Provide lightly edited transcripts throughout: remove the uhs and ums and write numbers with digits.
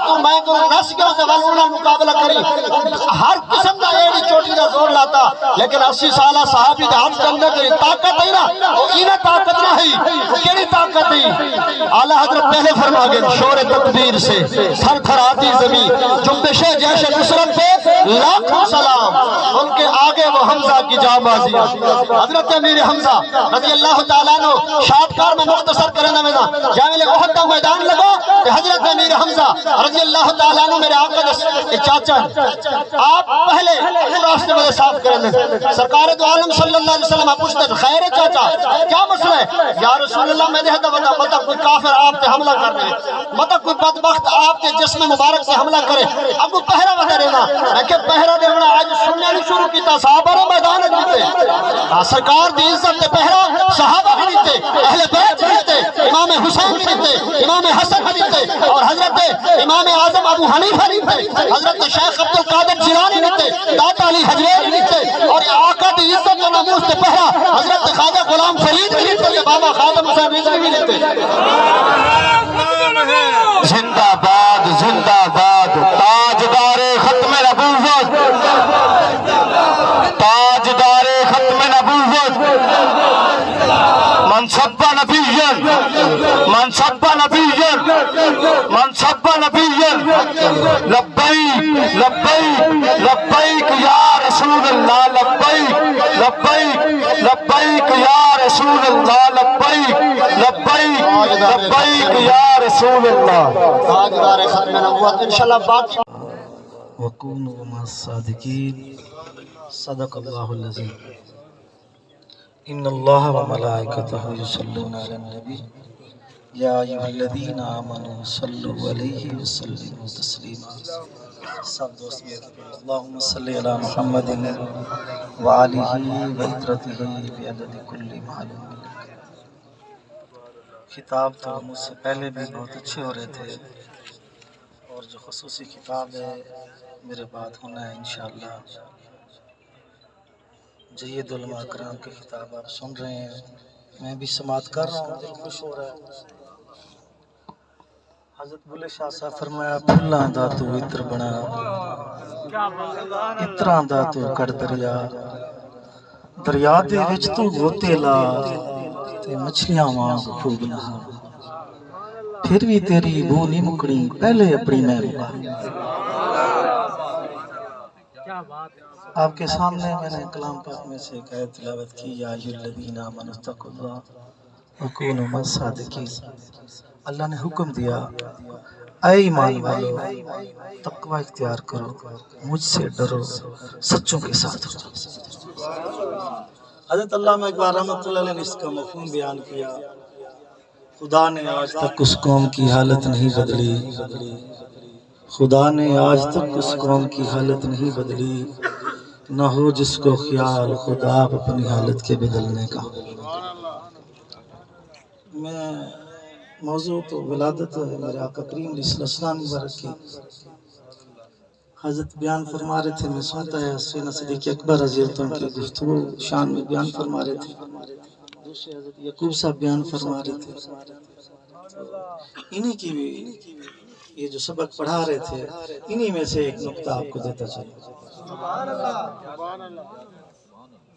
تو میں تو نس گیا سے والونا مقابلہ کری ہر قسم کا ایڈی چوٹی کا زور لاتا لیکن 80 سالہ صحابی کے ہاتھ کرنے کی طاقت ہے نا وہ انہیں طاقت نہ ہے وہ کیڑی طاقت ہے اعلیٰ حضرت پہلے فرما گئے شور تکبیر سے تھر تھر آتی زمین جنبش جیش نصرت پہ لاکھوں سلام ان کے آگے وہ حمزہ کی جانبازی حضرت امیر حمزہ رضی اللہ تعالیٰ عنہ شادکار میں مختصر کرنا میں جامل احد کا میدان لگا کہ حضرت امیر حمزہ رضی اللہ تعالیٰ عنہ میرے آقا کے چاچا آپ پہلے راستے میں صاف کرنے سرکار دو عالم صلی اللہ علیہ وسلم پوچھتے خیر ہے چاچا کیا مسئلہ ہے یا رسول اللہ میں دیکھتا بتا مطلب کوئی کافر آپ پہ حملہ کر رہے مطلب کوئی بدبخت آپ کے جسم مبارک سے حملہ کرے اب وہ پہرہ بتا رہنا میں کہ پہرہ دیونا آج سننے نہیں شروع کیتا صحابہ نے میدان دیتے سرکار دی عزت کے پہرہ صحابہ بھی دیتے اہل بیت بھی دیتے امام حسین بھی دیتے امام حسن بھی دیتے اور حضرت امام اعظم ابو حنیفہ بھی دیتے حضرت شیخ عبدالقادر جیلانی بھی دیتے داتا علی حجویری بھی دیتے اور آقا دی عزت و ناموس کے پہرہ حضرت خواجہ غلام فرید بھی دیتے بابا خادم حسین رضوی بھی دیتے زندہ باد تاجدار ختم نبوت تاجدار ختم نبوت من سب نبیًا لبیک یا رسول اللہ لبیک یا رسول اللہ لبیک یا رسول اللہ تاجدار ختم نبوت انشاءاللہ باقی وَكُونُوا مَعَ الصَّادِقِينَ صدق اللہ العظیم ان اللہ وملائکتہ یصلون علی النبی یا ایھا الذین آمنوا صلوا علیہ وسلموا تسلیما سب دوست اللہم صلی علی محمد وآلہ وعطرتہ بعدد کل معلوم خطاب تو مجھ سے پہلے بھی بہت اچھے ہو رہے تھے اور جو خصوصی خطاب ہے میرے بعد ہونا ہے انشاءاللہ جید علماء کرام کے خطاب آپ سن رہے ہیں میں بھی سماعت کر رہا ہوں دل خوش ہو رہا ہے حضرت بلے شاہ صاحب فرمایا پھلاں دا تو عطر بنا عطراں دا تو کڑ دریا دے وچ تو غوطے لا تے مچھلیاں وانگ خوب نہا پھر بھی تیری بو نہیں مکڑی پہلے اپنی میں مکا آپ کے سامنے میں نے کلام پاک میں سے ایک آیت تلاوت کی یا ایھا الذین آمنوا اتقوا اللہ وکونوا مع الصادقین اللہ نے حکم دیا اے ایمان والو تقوی اختیار کرو مجھ سے ڈرو سچوں کے ساتھ ہو حضرت علامہ اقبال رحمۃ اللہ علیہ نے اس کا مفہوم بیان کیا خدا نے آج تک اس قوم کی حالت نہیں بدلی خدا نے آج تک اس قوم کی حالت نہیں بدلی نہ ہو جس کو خیال خدا آپ اپنی حالت کے بدلنے کا میں موضوع تو ولادت ہے میرے آقا کریم علیہ السلام مبارک کی حضرت بیان فرما رہے تھے میں سنتا ہے سیدنا صدیق اکبر رضی اللہ عنہ کی گفتگو شان میں بیان فرما رہے تھے دوسرے حضرت یعقوب صاحب بیان فرما رہے تھے انہی کی بھی یہ جو سبق پڑھا رہے تھے انہی میں سے ایک نقطہ آپ کو دیتا چاہیے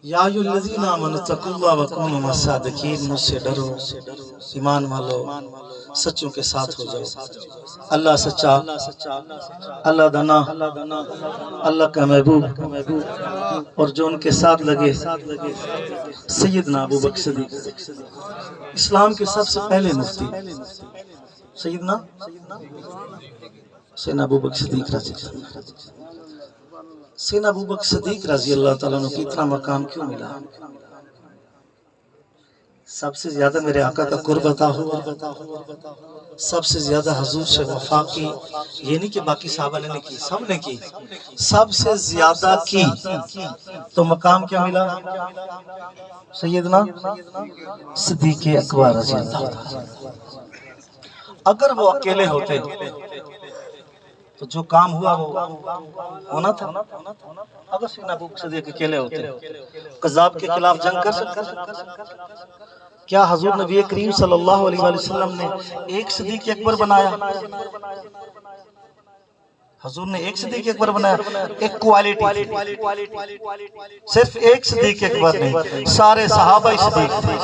یا ایھا الذین آمنوا اتقوا اللہ وکونوا مع الصادقین مجھ سے ڈرو ایمان والو سچوں کے ساتھ ہو جاؤ اللہ سچا اللہ دانا اللہ کا محبوب اور جو ان کے ساتھ لگے سیدنا ابو بکر صدیق اسلام کے سب سے پہلے مفتی سیدنا ابو بکر صدیق رضی اللہ سیدنا ابو بکر صدیق رضی اللہ تعالیٰ عنہ کی اتنا مقام کیوں ملا سب سے زیادہ میرے آقا کا قرب عطا ہوا سب سے زیادہ حضور سے وفا کی یہ نہیں کہ باقی صحابہ نے نہیں کی سب نے کی سب سے زیادہ کی تو مقام کیا ملا سیدنا صدیق اکبر رضی اللہ تعالیٰ اگر وہ اکیلے ہوتے تو جو کام ہوا وہ ہونا تھا اگر سیدنا ابو بکر صدیق اکیلے ہوتے قذاب کے خلاف جنگ کر سکتے کیا حضور نبی کریم صلی اللہ علیہ وسلم نے ایک صدیق اکبر بنایا حضور نے ایک صدیق اکبر بنایا، ایک کوالٹی، صرف ایک صدیق اکبر نہیں، سارے صحابہ صدیق تھے،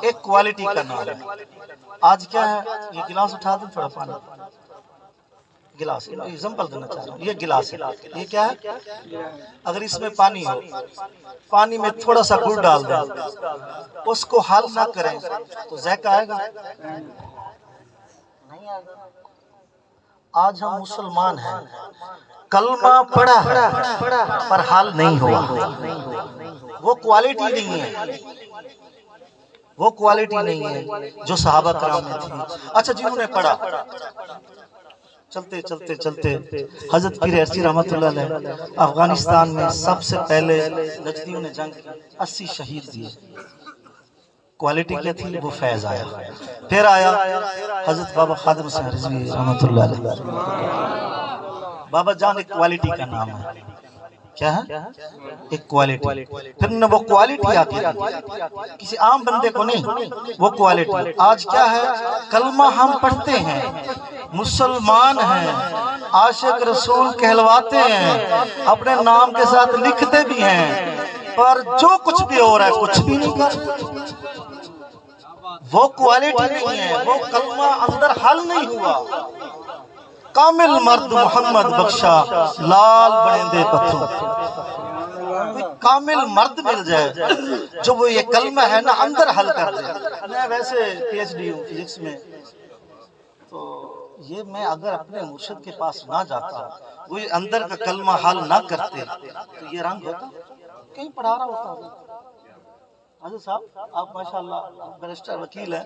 ایک کوالٹی کا نام ہے۔ آج کیا ہے، یہ گلاس اٹھا دیں تھوڑا پانی، گلاس ایگزامپل دینا چاہ رہا ہوں، یہ گلاس ہے، یہ کیا ہے، اگر اس میں پانی ہو، پانی میں تھوڑا سا گڑ ڈال دیں، اس کو حل نہ کریں تو ذائقہ آئے گا؟ نہیں آئے گا۔ آج ہم مسلمان ہیں، کلمہ پڑھا پر حل نہیں ہوا، وہ کوالٹی نہیں ہے، وہ کوالٹی نہیں ہے جو صحابہ کرام میں تھی۔ اچھا جنہوں نے پڑھا، چلتے چلتے چلتے حضرت پیر ارسی رحمت اللہ علیہ افغانستان میں سب سے پہلے نجدیوں نے جنگ کی، 80 شہید دیے، کوالٹی کیا تھی؟ وہ فیض آیا۔ پھر آیا حضرت بابا خادم حسین رضوی رحمت اللہ علیہ، بابا جان ایک کوالٹی کا نام ہے، کیا ہے؟ ایک کوالٹی۔ پھر نے وہ کوالٹی آتی ہے، کسی عام بندے کو نہیں، وہ کوالٹی۔ آج کیا ہے، کلمہ ہم پڑھتے ہیں، مسلمان ہیں، عاشق رسول کہلواتے ہیں، اپنے نام کے ساتھ لکھتے بھی ہیں، پر جو کچھ بھی ہو رہا ہے کچھ بھی نہیں کرتے، وہ کوالٹی نہیں ہے، وہ کلمہ اندر حل نہیں ہوا۔ کامل مرد محمد بخشا لال بڑیندے پتھروں، کامل مرد مل جائے جو وہ یہ کلمہ ہے نا اندر حل کر دے۔ میں ویسے پی ایچ ڈی ہوں فزکس میں، تو یہ میں اگر اپنے مرشد کے پاس نہ جاتا، وہ اندر کا کلمہ حل نہ کرتے تو یہ رنگ ہوتا، کہیں پڑھا رہا ہوتا۔ حضرت صاحب آپ ماشاءاللہ بیرسٹر وکیل ہیں،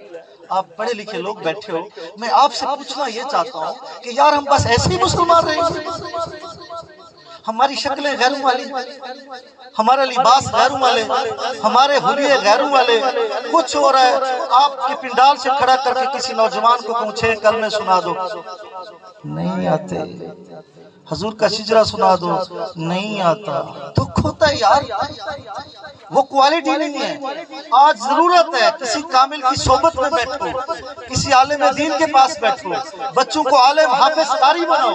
آپ پڑھے لکھے لوگ بیٹھے ہو، میں آپ سے پوچھنا یہ چاہتا ہوں کہ یار ہم بس ایسے ہی مسلمان رہیں گے؟ ہماری شکلیں غیروں والی، ہمارا لباس غیروں والے، ہمارے حلیے غیروں والے، کچھ ہو رہا ہے، آپ کے پنڈال سے کھڑا کر کے کسی نوجوان کو پوچھے کلمے سنا دو، نہیں آتے، حضور کا شجرہ سنا دو، نہیں آتا، دکھ ہوتا ہے یار، وہ کوالٹی نہیں ہے۔ آج ضرورت ہے کسی کامل کی صحبت میں بیٹھو، کسی عالم دین کے پاس بیٹھو، بچوں کو عالم حافظ قاری بناؤ۔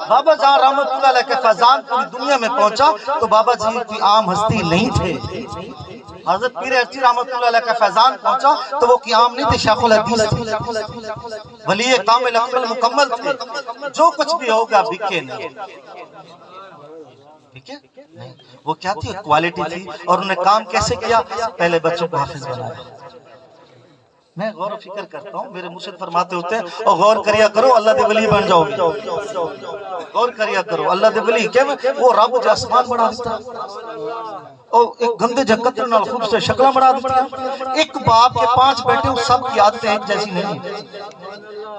بابا جان رحمت اللہ علیہ کے فیضان پوری دنیا میں پہنچا تو بابا جی کوئی عام ہستی نہیں تھے، حضرت پیر ارسی رحمت اللہ علیہ کا فیضان پہنچا تو وہ کوئی عام نہیں تھے، شیخ الحدیث تھے، ولی کامل اکمل مکمل تھے، جو کچھ بھی ہوگا بکے نہیں، ٹھیک ہے؟ وہ کیا تھی؟ کوالٹی تھی، اور انہوں نے کام کیسے کیا؟ پہلے بچوں کو حافظ بنایا۔ میں غور و فکر کرتا ہوں، میرے مرشد فرماتے ہوتے ہیں اور غور کریا کرو اللہ دے ولی بن جاؤ گے، غور کریا کرو اللہ دے ولی، کہ وہ رب جو آسمان بنا دیتا، اور ایک گندے جکتر نال خوب سے شکلہ بنا دیتا، ایک باپ کے 5 بیٹے ہوں، سب کی عادتیں ایک جیسی نہیں،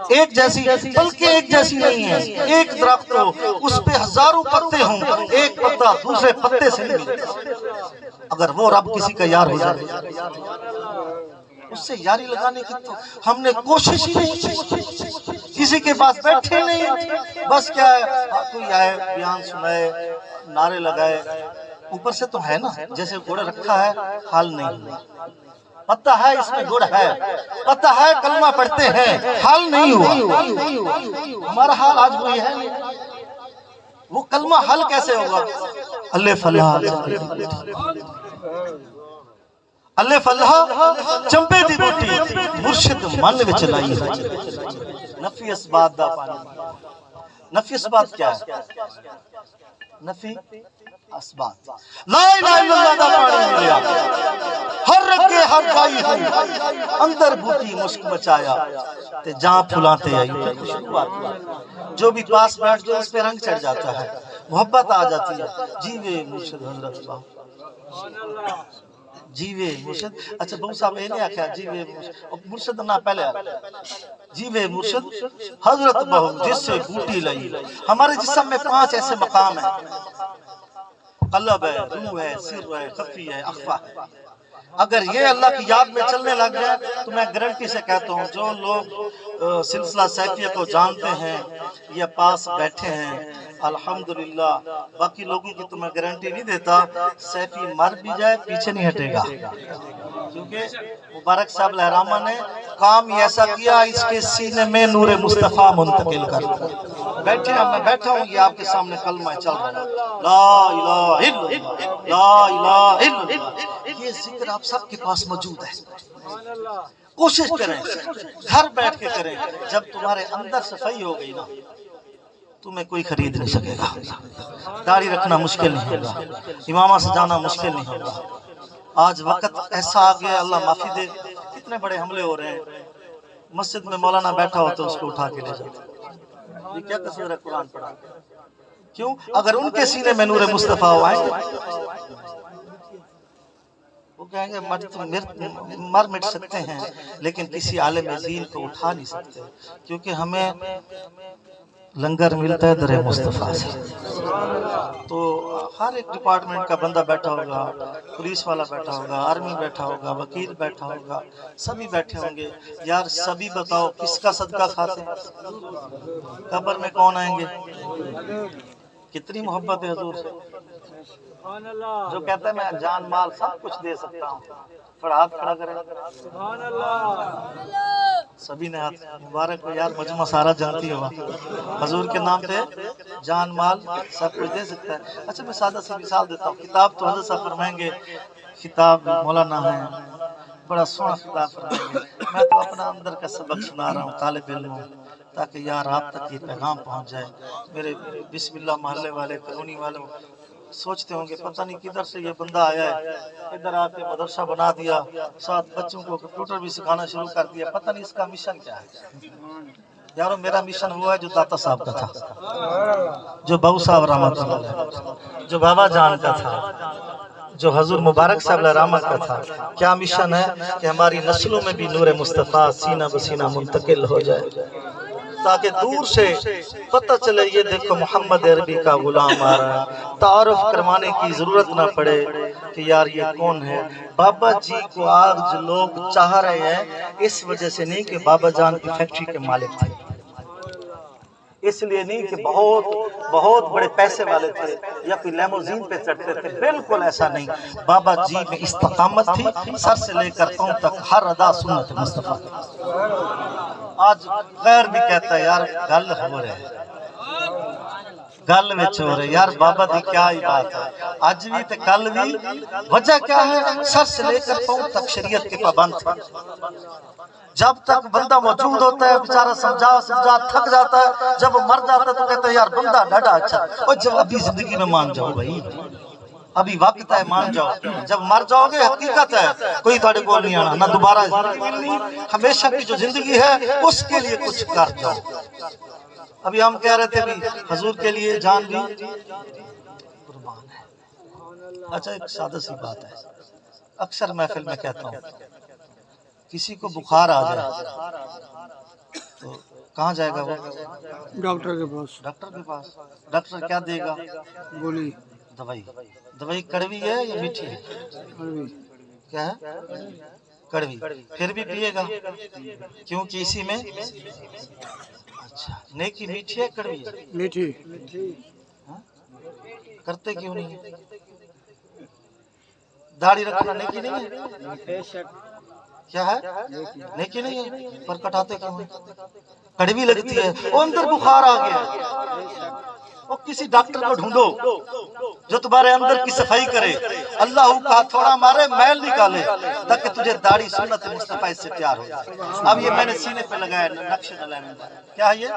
ایک جیسی بلکہ ایک جیسی نہیں ہے، ایک درخت ہو اس پہ ہزاروں پتے ہوں، ایک پتا دوسرے پتے سے نہیں ملتا۔ اگر وہ رب کسی کا یار ہو جائے، اس سے یاری لگانے کی تو ہم نے کوشش کی، کسی کے پاس بیٹھے نہیں، بس کیا ہے کوئی آئے بیان سنائے نعرے لگائے، اوپر سے تو ہے نا جیسے گھوڑا رکھا ہے، حال نہیں، پتہ ہے اس میں گڑ ہے، پتہ ہے کلمہ پڑھتے ہیں، حال نہیں ہوا۔ ہمارا حال آج وہی ہے، وہ کلمہ حل کیسے ہوگا؟ الف اللہ الف اللہ چمپے دی بوٹی مرشد من وچ لائی ہے، نفی اسبات دا پانی۔ نفی اسبات کیا ہے؟ نفی اسبات لا الہ الا اللہ دا پانی ملیا، ہر رگے ہر گائی ہوئی، اندر بوٹی مشک مچایا تے جہاں پھلاتے آئی، جو بھی پاس بیٹھ جو اس پہ رنگ چڑھ جاتا ہے، محبت آ جاتی ہے۔ جیوے مرشد حضرت صاحب، جیوے مرشد، اچھا بہو صاحب یہ نہیں آکھا جیوے مرشد نہ پہلے جیوے مرشد حضرت بہو جس سے بوٹی لئی۔ ہمارے جسم میں 5 ایسے مقام ہیں، قلب ہے، روح ہے، سر ہے، خفی ہے، اخفا ہے۔ اگر یہ اللہ کی یاد میں چلنے لگ جائے تو میں گارنٹی سے کہتا ہوں جو لوگ سلسلہ سیفیہ کو جانتے ہیں یا پاس بیٹھے ہیں الحمدللہ، باقی لوگوں کی تو میں گارنٹی نہیں دیتا، سیفی مر بھی جائے پیچھے نہیں ہٹے گا، کیونکہ مبارک صاحب لہرامہ نے کام ایسا کیا اس کے سینے میں نور مصطفیٰ منتقل کر دیا۔ بیٹھے ہیں، میں بیٹھا ہوں، یہ آپ کے سامنے کلمہ چل رہا ہے، لا الہ الا اللہ، لا الہ الا اللہ۔ یہ ذکر آپ سب کے پاس موجود ہے، کوشش کریں، گھر بیٹھ کے کریں۔ جب تمہارے اندر صفائی ہو گئی نا، تمہیں کوئی خرید نہیں سکے گا۔ داڑھی رکھنا مشکل نہیں ہوگا، امامہ سجانا مشکل نہیں ہوگا۔ آج وقت ایسا آ گیا، اللہ معافی دے، کتنے بڑے حملے ہو رہے ہیں۔ مسجد میں مولانا بیٹھا ہو تو اس کو اٹھا کے لے جاتے، یہ کیا قصور ہے قرآن پڑھا؟ کیوں؟ اگر ان کے سینے میں نور مصطفیٰ ہو، آئیں گے، وہ کہیں گے مر مٹ سکتے ہیں لیکن کسی عالم دین کو اٹھا نہیں سکتے، کیونکہ ہمیں لنگر ملتا ہے در مصطفیٰ سے۔ تو ہر ایک ڈپارٹمنٹ کا بندہ بیٹھا ہوگا، پولیس والا بیٹھا ہوگا، آرمی بیٹھا ہوگا، وکیل بیٹھا ہوگا، سبھی بیٹھے ہوں گے۔ یار سبھی بتاؤ کس کا صدقہ کھاتے ہیں؟ قبر میں کون آئیں گے؟ کتنی محبت ہے حضور سے، جو کہتا ہے میں جان مال سب کچھ دے سکتا ہوں، پر ہاتھ کھڑا کرے، سبھی نے ہاتھ مبارک ہو یار، مجمع سارا جانتی ہوا حضور کے نام پہ جان مال سب کچھ دے سکتا ہے۔ اچھا میں سادہ سی مثال دیتا ہوں، کتاب تو حضرت صاحب فرمائیں گے، کتاب مولانا ہے، بڑا سونا کتاب فرمائیں گے، میں تو اپنا اندر کا سبق سنا رہا ہوں طالب علم ہوں، تاکہ یار آپ تک یہ پیغام پہنچ جائے۔ میرے بسم اللہ محلے والے، کالونی والے سوچتے ہوں گے پتہ نہیں کدھر سے یہ بندہ آیا ہے، ادھر آ کے مدرسہ بنا دیا، ساتھ بچوں کو کمپیوٹر بھی سکھانا شروع کر دیا، پتہ نہیں اس کا مشن کیا ہے۔ یارو میرا مشن وہ ہے جو داتا صاحب کا تھا، جو بہو صاحب رحمۃ اللہ علیہ، جو بابا جان کا تھا، جو حضور مبارک صاحب علیہ رحمت کا تھا۔ کیا مشن ہے؟ کہ ہماری نسلوں میں بھی نور مصطفیٰ سینہ بسینہ منتقل ہو جائے، تاکہ دور سے پتہ چلے یہ دیکھو محمد عربی کا غلام آ رہا ہے، تعارف کروانے کی ضرورت نہ پڑے کہ یار یہ کون ہے۔ بابا جی کو آج لوگ چاہ رہے ہیں اس وجہ سے نہیں کہ بابا جان کی فیکٹری کے مالک تھے، اس لیے نہیں کہ بہت بڑے پیسے والے تھے یا کوئی لیموزین پہ چڑھتے تھے، بالکل ایسا نہیں۔ بابا جی میں استقامت تھی، سر سے لے کر پاؤں تک ہر ادا سنت مصطفیٰ۔ آج غیر بھی کہتا ہے یار گل ہو رہے گل وچ ہو رہے، یار بابا دی کیا ہی بات ہے، اج بھی تے کل بھی۔ وجہ کیا ہے؟ سر سے لے کر پاؤں تک شریعت کے پابند تھے۔ جب تک بندہ موجود ہوتا ہے بیچارہ سمجھا تھک جاتا ہے، جب وہ مر جاتا ہے تو کہتا ہے یار بندہ ڈاڈا اچھا، اور جب ابھی زندگی میں مان جاؤ بھائی، ابھی وقت ہے مان جاؤ، جب مر جاؤ گے حقیقت ہے کوئی تھوڑے کو نہیں آنا، نہ دوبارہ زندگی ملنی، ہمیشہ کی جو زندگی ہے اس کے لیے کچھ کر جاؤ۔ ابھی ہم کہہ رہے تھے بھی حضور کے لیے جان بھی قربان ہے۔ اچھا ایک سادہ سی بات ہے، اکثر محفل میں کہتا ہوں کسی کو بخار آ جائے تو کہاں جائے گا وہ؟ ڈاکٹر کے پاس۔ ڈاکٹر کے پاس۔ ڈاکٹر کیا دے گا؟ گولی، دوائی۔ دوائی کڑوی ہے یا میٹھی ہے؟ کیا ہے؟ کڑوی، پھر بھی پیے گا کیونکہ اسی میں اچھا نیکی میٹھی ہے کڑوی ہے؟ میٹھی۔ کرتے کیوں نہیں ہے؟ داڑھی رکھنا نیکی نہیں ہے؟ کیا ہے؟ نیکی نہیں ہے، پر کٹاتے کیوں ہیں؟ کڑوی لگتی ہے، وہ اندر بخار آ گیا، وہ کسی ڈاکٹر کو ڈھونڈو جو تمہارے اندر کی صفائی کرے، اللہ کا تھوڑا مارے میل نکالے تاکہ تجھے داڑھی سنت مصطفیٰ سے تیار ہو جائے۔ اب یہ میں نے سینے پہ لگایا نقش ڈالنے، کیا ہے یہ؟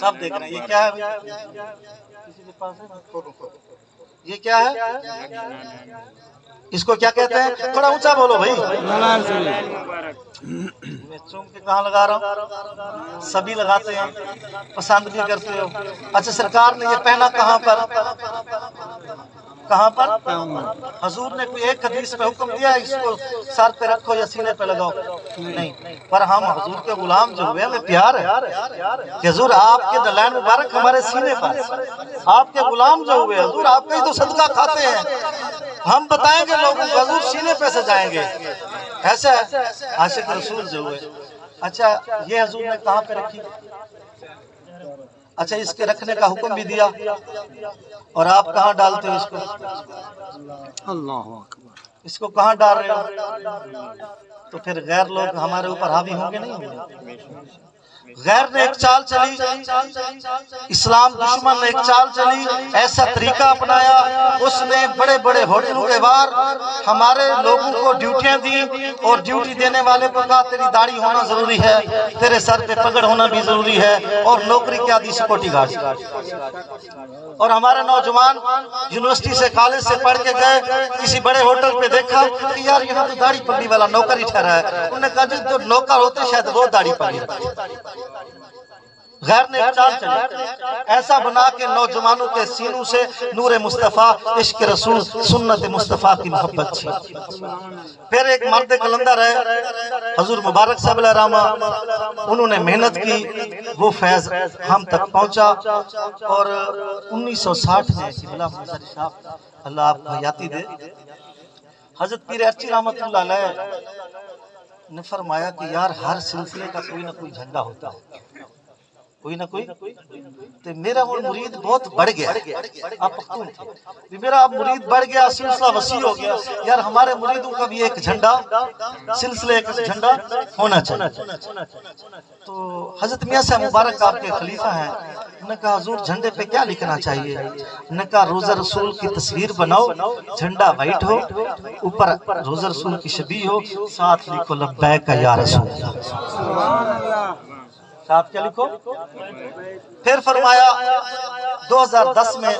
سب دیکھ رہے ہیں یہ کیا ہے؟ کسی کے پاس ہے؟ یہ کیا ہے؟ اس کو کیا کہتے ہیں؟ تھوڑا اونچا بولو بھائی۔ میں چوم کے کہاں لگا رہا ہوں؟ سبھی لگاتے ہیں، پسند بھی کرتے ہو۔ اچھا سرکار نے یہ پہنا کہاں پر؟ کہاں پر؟ حضور نے کوئی ایک حدیث میں حکم دیا ہے اس کو سر پہ رکھو یا سینے پہ لگاؤ؟ نہیں، پر ہم حضور کے غلام جو ہوئے ہمیں پیار ہے کہ حضور آپ کے دلائل مبارک ہمارے سینے پر، آپ کے غلام جو ہوئے حضور آپ کا ہی تو صدقہ کھاتے ہیں، ہم بتائیں گے لوگوں کو حضور سینے پہ سے جائیں گے، ایسا ہے عاشق رسول جو ہوئے۔ اچھا یہ حضور نے کہاں پہ رکھی؟ اچھا اس کے رکھنے کا حکم بھی دیا اور آپ کہاں ڈالتے ہو اس کو؟ اللہ اکبر، اس کو کہاں ڈال رہے ہو؟ تو پھر غیر لوگ ہمارے اوپر حاوی ہوں گے نہیں ہوں گے؟ غیر نے ایک چال چلی، اسلام دشمن نے ایک چال چلی، ایسا طریقہ اپنایا، اس نے بڑے بڑے ہوٹلوں کے باہر ہمارے لوگوں کو ڈیوٹیاں دی، اور ڈیوٹی دینے والے کو کہا تیری داڑھی ہونا ضروری ہے، تیرے سر پہ پگڑ ہونا بھی ضروری ہے، اور نوکری کیا دی؟ Security guard. اور ہمارے نوجوان یونیورسٹی سے کالج سے پڑھ کے گئے، کسی بڑے ہوٹل پہ دیکھا کہ یار یہاں تو داڑھی پگڑی والا نوکر ہی ٹھہرا ہے، انہوں نے کہا جی جو نوکر ہوتے شاید وہ داڑھی پگڑی۔ غیر نے ایک چال چلی، ایسا بنا کے نوجوانوں کے سینوں سے نور مصطفیٰ، عشق رسول، سنت مصطفیٰ کی محبت تھی۔ پھر ایک مرد کلندر ہے حضور مبارک صاحب علیہ رحمہ، انہوں نے محنت کی، وہ فیض ہم تک پہنچا، اور 1960 میں قبلہ منظر شاہ اللہ آپ کو حیاتی دے، حضرت پیر ارچی رحمت اللہ علیہ نے فرمایا کہ یار ہر سلسلے کا کوئی نہ کوئی جھنڈا ہوتا ہے، کوئی نہ کوئی، تو میرا وہ مرید بہت بڑھ گیا، آپ پختون تھے، میرا اب مرید بڑھ گیا، سلسلہ وسیع ہو گیا، یار ہمارے مریدوں کا بھی ایک جھنڈا، سلسلے کا جھنڈا ہونا چاہیے۔ تو حضرت میاں صاحب مبارک آپ کے خلیفہ ہیں، انہوں نے کہا حضور جھنڈے پہ کیا لکھنا چاہیے؟ انہوں نے کہا روزہ رسول کی تصویر بناؤ، جھنڈا وائٹ ہو، اوپر روزہ رسول کی شبیہ ہو، ساتھ لکھو لبیک یا رسول اللہ، ساتھ کیا لکھو؟ پھر فرمایا 2010 میں،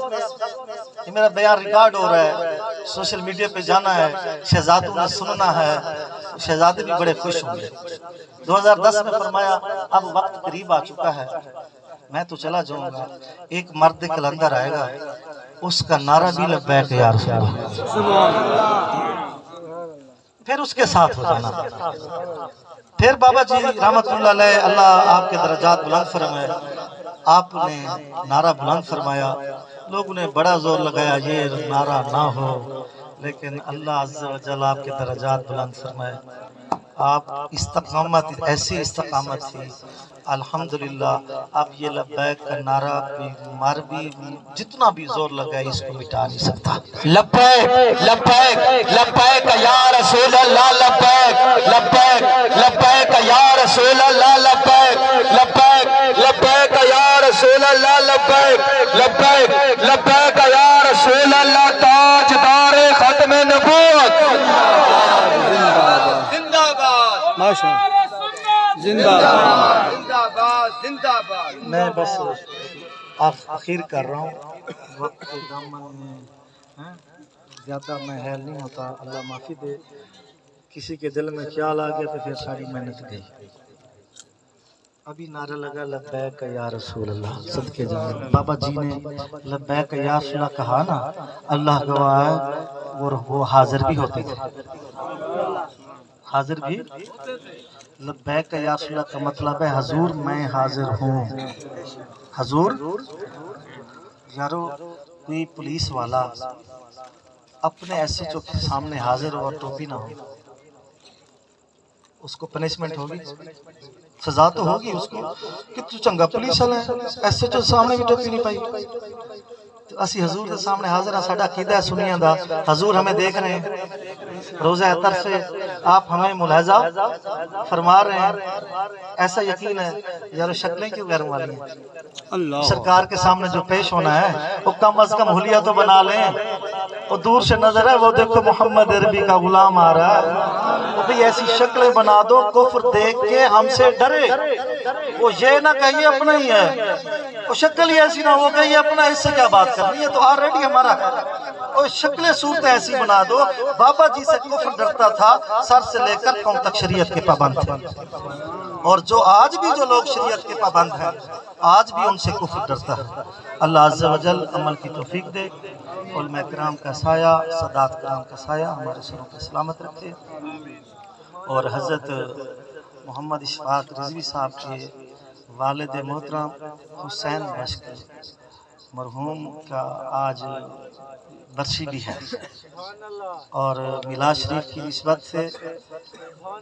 یہ میرا بیان ریکارڈ ہو رہا ہے، سوشل میڈیا پہ جانا ہے، شہزادوں نے سننا ہے، شہزادے بھی بڑے خوش ہوں گے۔ 2010 میں فرمایا اب وقت قریب آ چکا ہے، میں تو چلا جاؤں گا، ایک مرد کلندر آئے گا، اس کا نعرہ بھی لبیک یا رسول اللہ، پھر اس کے ساتھ ہو جانا۔ پھر بابا جی رحمت اللہ علیہ، اللہ آپ کے درجات بلند فرمائے، آپ نے نعرہ بلند فرمایا، لوگوں نے بڑا زور لگایا یہ نعرہ نہ ہو، لیکن اللہ عز و جل آپ کے درجات بلند فرمائے، آپ استقامت، ایسی استقامت تھی، الحمدللہ اب یہ لبیک کا نعرہ بھی جتنا بھی زور لگائے اس کو مٹا نہیں سکتا۔ لبیک لبیک لبیک یا رسول اللہ، لبیک لبیک لبیک یا رسول اللہ، لبیک لبیک لبیک یا رسول اللہ، لبیک لبیک لبیک یا رسول اللہ، تاجدار ختم نبوت زندہ باد، ماشاء زندہ باد۔ میں بس آخر کر رہا ہوں، وقت کے دامن میں زیادہ میں حیل نہیں ہوتا، اللہ معافی دے، کسی کے دل میں خیال آ گیا تو پھر ساری محنت گئی۔ ابھی نعرہ لگا لبیک یا رسول اللہ، صدقے جانے بابا جی نے لبیک یا رسول اللہ کہا نا، اللہ گواہ ہے وہ حاضر بھی ہوتے تھے، حاضر بھی۔ لبیک یا رسول اللہ کا مطلب ہے حضور میں حاضر ہوں، حضور۔ یارو کوئی پولیس والا اپنے ایسے جو سامنے حاضر ہو اور ٹوپی نہ ہو، اس کو پنشمنٹ ہوگی، سزا تو ہوگی اس کو کہ تو چنگا پولیس والا ہے، ایسے جو سامنے بھی ٹوپی نہیں پائی۔ تو اسی حضور کے سامنے حاضر ہیں، ساڈا عقیدہ ہے سنیاں دا، حضور ہمیں دیکھ رہے ہیں، روزہ اطہر سے آپ ہمیں ملاحظہ فرما رہے ہیں، ایسا یقین ہے۔ یارو شکلیں کیوں غیر والی ہیں؟ اللہ سرکار کے سامنے جو پیش ہونا ہے وہ کم از کم حلیہ تو بنا لیں، وہ دور سے نظر ہے، وہ دیکھو محمد عربی کا غلام آ رہا ہے، وہ بھی ایسی شکلیں بنا دو کفر دیکھ کے ہم سے ڈرے، وہ یہ نہ کہیے اپنا ہی ہے، وہ شکل ہی ایسی نہ ہو کہ یہ اپنا، اس سے کیا بات کرنی ہے، تو آلریڈی ہمارا ہے، اور شکلیں صورتیں ایسی بنا دو۔ بابا جی سے کفر ڈرتا تھا، سر سے لے کر قوم تک شریعت کے پابند تھے، اور جو آج بھی جو لوگ شریعت کے پابند ہیں آج بھی ان سے کفر ڈرتا ہے۔ اللہ عز و جل عمل کی توفیق دے، علماء کرام کا سایہ، سادات کرام کا سایہ ہمارے سروں کو سلامت رکھے، اور حضرت محمد اشفاق رضوی صاحب کے والد محترم حسین مشک مرحوم کا آج برسی بھی ہے، اور میلاد شریف کی نسبت سے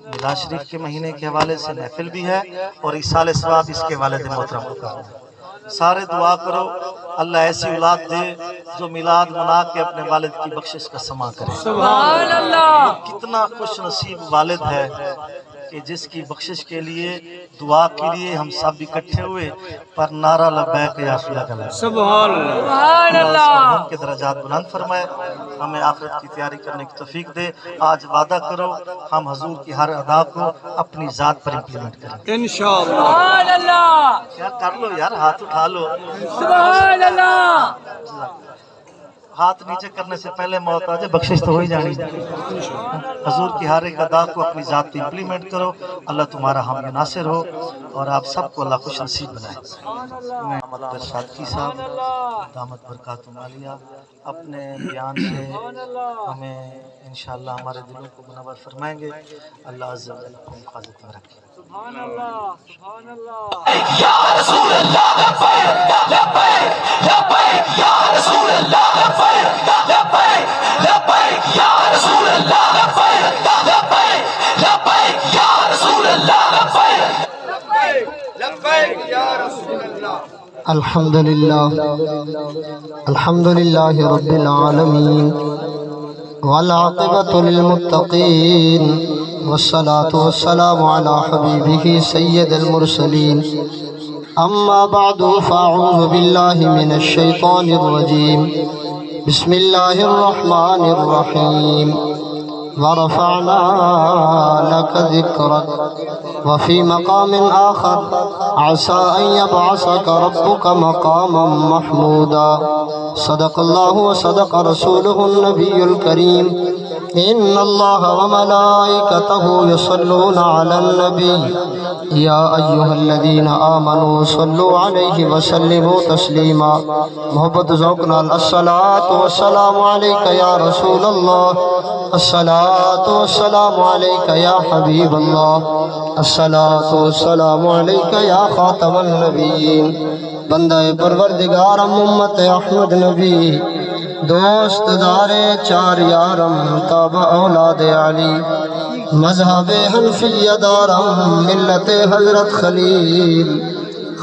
میلاد شریف کے مہینے کے حوالے سے محفل بھی ہے، اور ایصال ثواب اس کے والد محترم کو کہا ہے۔ سارے دعا کرو اللہ ایسی اولاد دے جو میلاد منا کے اپنے والد کی بخشش کا سما کرے۔ سبحان اللہ، کتنا خوش نصیب والد ہے کہ جس کی بخشش کے لیے دعا کے لیے ہم سب اکٹھے ہوئے، پر نعرہ لبیک یا رسول اللہ سبحان اللہ اللہ ان کے درجات بلند فرمائے، ہمیں آخرت کی تیاری کرنے کی توفیق دے۔ آج وعدہ کرو ہم حضور کی ہر ادا کو اپنی ذات پر امپلیمنٹ کریں گے۔ انشاءاللہ سبحان اللہ یار کر لو یار، ہاتھ اٹھا لو، سبحان اللہ ہاتھ نیچے کرنے سے پہلے موت آ جائے بخشش تو ہو ہی جانی چاہیے۔ حضور کی ہر ایک ادا کو اپنی ذات پہ امپلیمنٹ کرو، اللہ تمہارا حامی ناصر ہو اور آپ سب کو اللہ خوش نصیب بنائے۔ میں محمد برشادی صاحب دامت برکاتہم عالیہ اپنے بیان سے ہمیں انشاءاللہ ہمارے دلوں کو منور فرمائیں گے۔ اللہ عز و جل کو حفاظت میں رکھے۔ سبحان اللہ سبحان اللہ یا رسول اللہ لبیک لبیک لبیک یا رسول اللہ لبیک لبیک لبیک یا رسول اللہ لبیک لبیک لبیک یا رسول اللہ لبیک لبیک یا رسول اللہ۔ الحمد للہ رب العالمین والعاقبۃ للمتقین والصلاة والسلام على حبیبہ سید المرسلین اما بعد فاعوذ باللہ من الشیطان الرجیم بسم اللہ الرحمن الرحیم ورفعنا لك ذكرك وفي مقام آخر عسى أن يبعثك ربك مقاما محمودا صدق الله وصدق رسوله النبي الكريم إن الله وملائكته يصلون على النبي يا أيها الذين آمنوا صلوا عليه وسلموا تسليما محبت ذوقنا الصلاة والسلام عليك يا رسول الله الصلاة والسلام عليك يا حبيب الله الصلاة والسلام عليك يا خاتم النبيين بندہ پروردگارم امت احمد نبی دوست دارے چار یارم تابع اولاد علی مذہب حنفیہ دارم ملت حضرت خلیل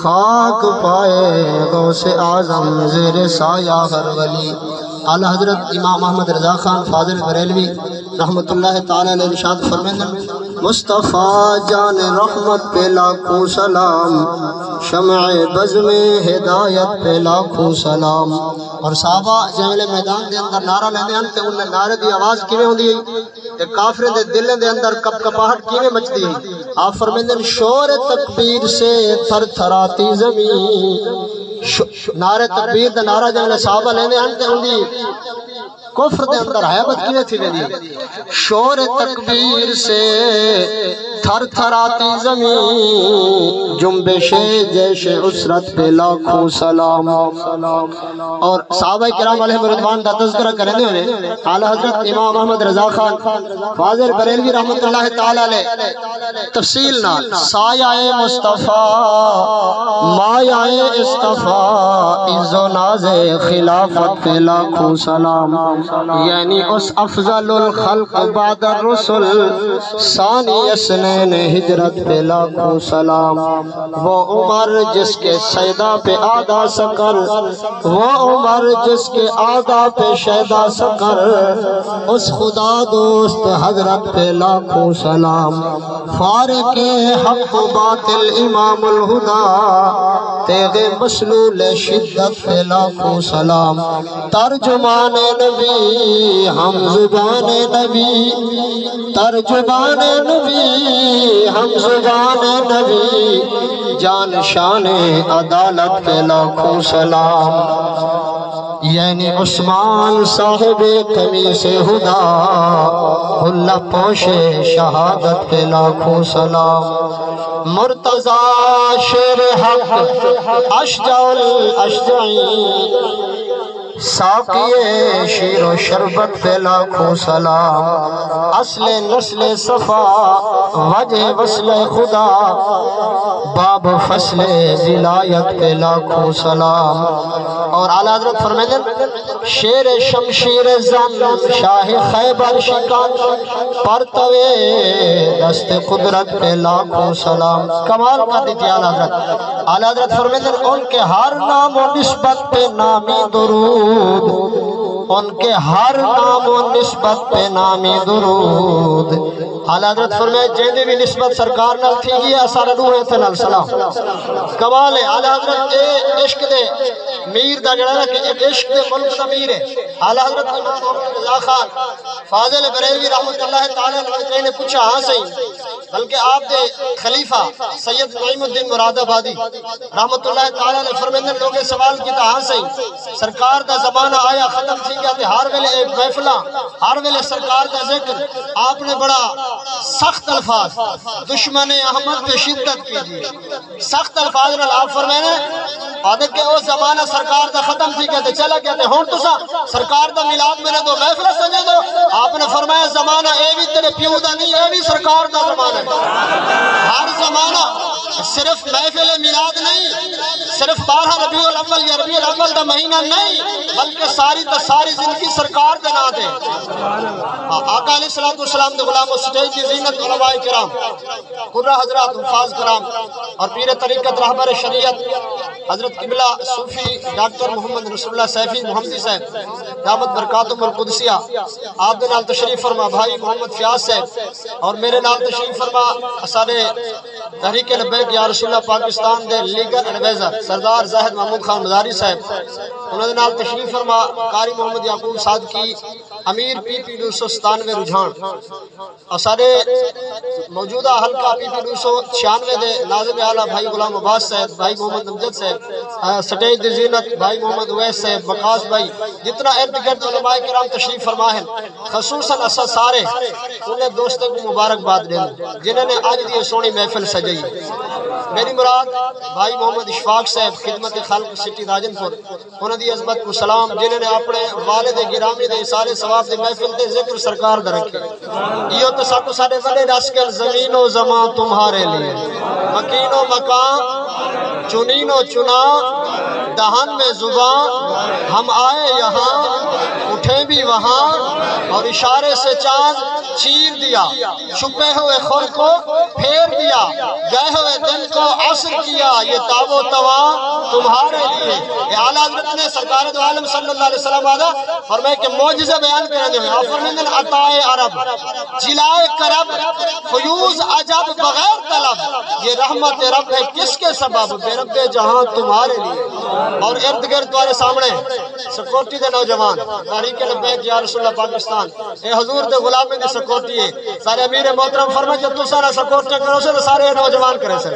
خاک پائے غوث اعظم زیر سایہ ہر ولی اعلی حضرت امام احمد رضا خان فاضل بریلوی رحمت اللہ تعالی علیہ ارشاد فرمائیں مصطفیٰ جان رحمت پہ لاکھوں سلام شمع بز میں ہدایت پہ لاکھوں سلام۔ اور صحابہ جہلے میدان دے اندر نعرہ لیندے ہیں تے انہیں نعرے دی آواز کیویں ہوندی ہے تے کافریں دے دلیں دے اندر کپ کپاہٹ کیویں مچدی ہے۔ آپ فرمیندے شور تکبیر سے تھر تھراتی زمین، نعرے تکبیر دا نعرہ جہلے صحابہ لیندے ہیں تے ہوندی کفر دے اندر حیبت کیویں تھی ویندی شور تکبیر سے تھر تھراتی زمین جنبش جیش اسرت پہ لاکھوں سلام۔ اور صحابہ کرام علیہ رضوان دا تذکرہ کرنے ہوئے اعلی حضرت امام احمد رضا خان فاضل بریلوی رحمت اللہ تعالی علیہ تفصیل نال سایہ مصطفیٰ مایہ اصطفیٰ عز و ناز خلافت پہ لاکھوں سلام، یعنی اس افضل الخلق بعد الرسل ثانی اسنین ہجرت پہ لاکھوں سلام۔ وہ عمر جس کے سیدہ پہ آدھا سکر، وہ عمر جس کے آدھا پہ شیدہ سکر، اس خدا دوست حضرت پہ لاکھوں سلام۔ فارق حق و باطل امام الہدا تیغ مسلول شدت پہ لاکھوں سلام۔ ترجمان نبی ہم زبان نبی، ترجمان نبی ہم زبان نبی، جان شان عدالت پہ لاکھوں سلام، یعنی عثمان صاحب قمیص ہدا حلہ پوش شہادت پہ لاکھوں سلام۔ مرتضی شیر حق اشجع الاشجعین ساقی شیر و شربت پہ لاکھوں سلام، اصل نسل صفا وجہ وصل خدا باب فصل ولایت پہ لاکھوں سلام۔ اور اعلیٰ حضرت فرمائیں شیر شمشیر زن شاہ خیبر شکن پرتوے دست قدرت پہ لاکھوں سلام۔ کمال کر دیتی اعلیٰ حضرت۔ اعلیٰ حضرت فرمائیں ان کے ہر نام و نسبت پہ نامی درود ان کے ہر نام و نسبت پہ نامی درود اعلیٰ حضرت فرمائے جیندی بھی نسبت سرکار نال تھی گئی اثر روح تھے نال سلام کمال ہے اعلیٰ حضرت اے عشق دے میر دا جڑا کہ ایک عشق دے ملک دا میر ہے اعلیٰ حضرت امام محمد رضا خان فاضل بریلوی رحمت اللہ تعالی علیہ نے پوچھا ہاں صحیح بلکہ آپ دے خلیفہ سید نعیم الدین مراد آبادی رحمت اللہ تعالی علیہ فرمیندے لوگے سوال کیتا ہاں صحیح سرکار دا زمانہ آیا ختم تھی گیا تے ہر ویلے ایک محفلہ ہر ویلے سرکار دا ذکر آپ نے بڑا سخت الفاظ دشمن احمد پہ شدت کیجیے سخت الفاظ نال آپ فرمائے آدھے کہ وہ زمانہ سرکار دا ختم تھی گیا تے چلا گیا تے ہون تسا سرکار دا میلاد میں نے دو محفلہ سجے دو آپ نے فرمایا زمانہ اے بھی تیرے پیو دا نہیں اے بھی سرکار دا زمانہ ہے ہر زمانہ صرف محفل میلاد نہیں صرف 12 ربیع الاول یا ربیع الاول دا مہینہ نہیں بلکہ ساری تا ساری زندگی سرکار دے نا دے آقا علیہ السلام دے غلام و سٹیج کی زینت علماء کرام قرہ حضرات حفاظ کرام اور پیر طریقت رہبر شریعت حضرت قبلہ صوفی ڈاکٹر محمد رسول اللہ سیفی محمدی صاحب دامت برکاتم القدسیہ آپ دے نال تشریف فرما بھائی محمد فیاض صاحب اور میرے نال تشریف فرما سارے تحریک لبیک یا رسول اللہ پاکستان دے لیگل ایڈوائزر سردار زاہد محمود خان مزاری صاحب انہوں نے نال تشریف فرما قاری محمد یعقوب صادقی امیر پی پی 297 رجحان اور سارے موجودہ حلقہ پی پی 296 دے ناظم اعلیٰ بھائی غلام عباس صاحب بھائی محمد امجد صاحب سٹیج دی زینت بھائی محمد اویس صاحب وقاص بھائی جتنا ارد گرد علماء کرام تشریف فرما ہے خصوصاً اسا سارے انہیں دوستوں کو مبارکباد دیں جنہوں نے آج دی سونی محفل سجائی میری مراد بھائی محمد اشفاق صاحب خدمت خلق سٹی راجن پور انہوں دی عظمت کو سلام جنہوں نے اپنے والد گرامی دے سارے ثواب دے محفل دے ذکر سرکار دے رکھے یہ تو ساتھ سارے بڑے راسکل زمین و زمان تمہارے لیے مکین و مکان چنین و چنا دہن میں زبان ہم آئے یہاں اٹھے بھی وہاں اور اشارے سے چاند چیر دیا چھپے ہوئے خور کو پھیر دیا گئے ہوئے دن کو عصر کیا یہ تاب و توا تمہارے لیے اعلیٰ حضرت نے سرکار دو عالم صلی اللہ علیہ وسلم آدھا فرمائے کہ معجزہ بیان کرنے ہوئے اور فرمائے عطائے عرب جلائے کرب فیوز عجب بغیر طلب یہ رحمت رب ہے کس کے سبب بے رب جہاں تمہارے لیے اور ارد گرد تمہارے سامنے سکورٹی دے نوجوان تحریک لبیک یا رسول اللہ پاکستان اے حضور دے غلامی دے سکورٹی ہے سارے امیر محترم فرمائے کہ تسا نہ سکورٹی کرو سے سارے نوجوان کرے سے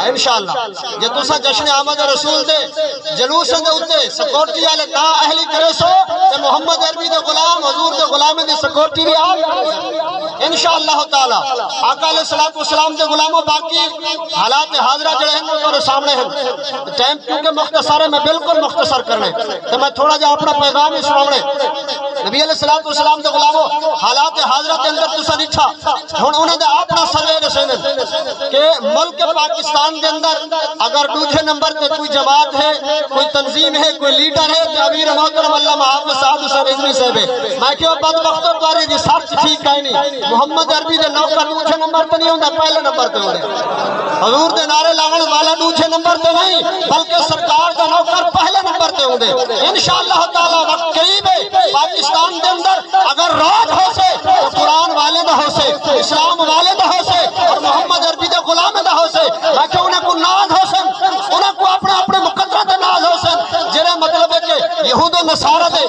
انشاءاللہ جے تسا جشن آمد رسول دے جلوس دے اتے سکورٹی والے تا اہلی کرے سو تے محمد عربی دے غلام حضور دے غلامی دے سکورٹی بھی آپ انشاءاللہ تعالی آقا علیہ السلام دے غلاموں باقی حالات حاضرہ جڑے ہیں اور سامنے ہیں ٹائم کیونکہ مختصر ہے میں بالکل مختصر کرنے تو میں تھوڑا جا اپنا پیغام ہی سناونے نبی علیہ السلام دے غلاموں حالات حاضرہ کے اندر تسا نٹھا انہیں دے اپنا سروے رسینے کہ ملک پاکستان کے اندر اگر دوسرے نمبر پہ کوئی جماعت ہے کوئی تنظیم ہے کوئی لیڈر ہے تو امیر محترم اللہ محافظ صاحب حسین رضوی صاحب ہے میں کہوں بدبختوں پارے جی سب ٹھیک ہے نہیں محمد عربی دے نوکر دوسرے نمبر پہ نہیں ہوتا پہلے نمبر پہ ہوتے حضور دے نعرے لاغن والا دوسرے نمبر پہ نہیں بلکہ سرکار دا نوکر پہلے نمبر پہ ہوتے انشاءاللہ تعالی وقت قریب ہے پاکستان دے اندر اگر راج ہو سے تو قرآن والے دا ہو سے اسلام والے دا ہو سے اور محمد عربی دے غلام دا ہو سے میں کہ انہیں کو ناز ہو سن انہیں کو اپنے مقدرت ناز ہو سن جنہیں مطلب ہے کہ یہود و نصارہ دے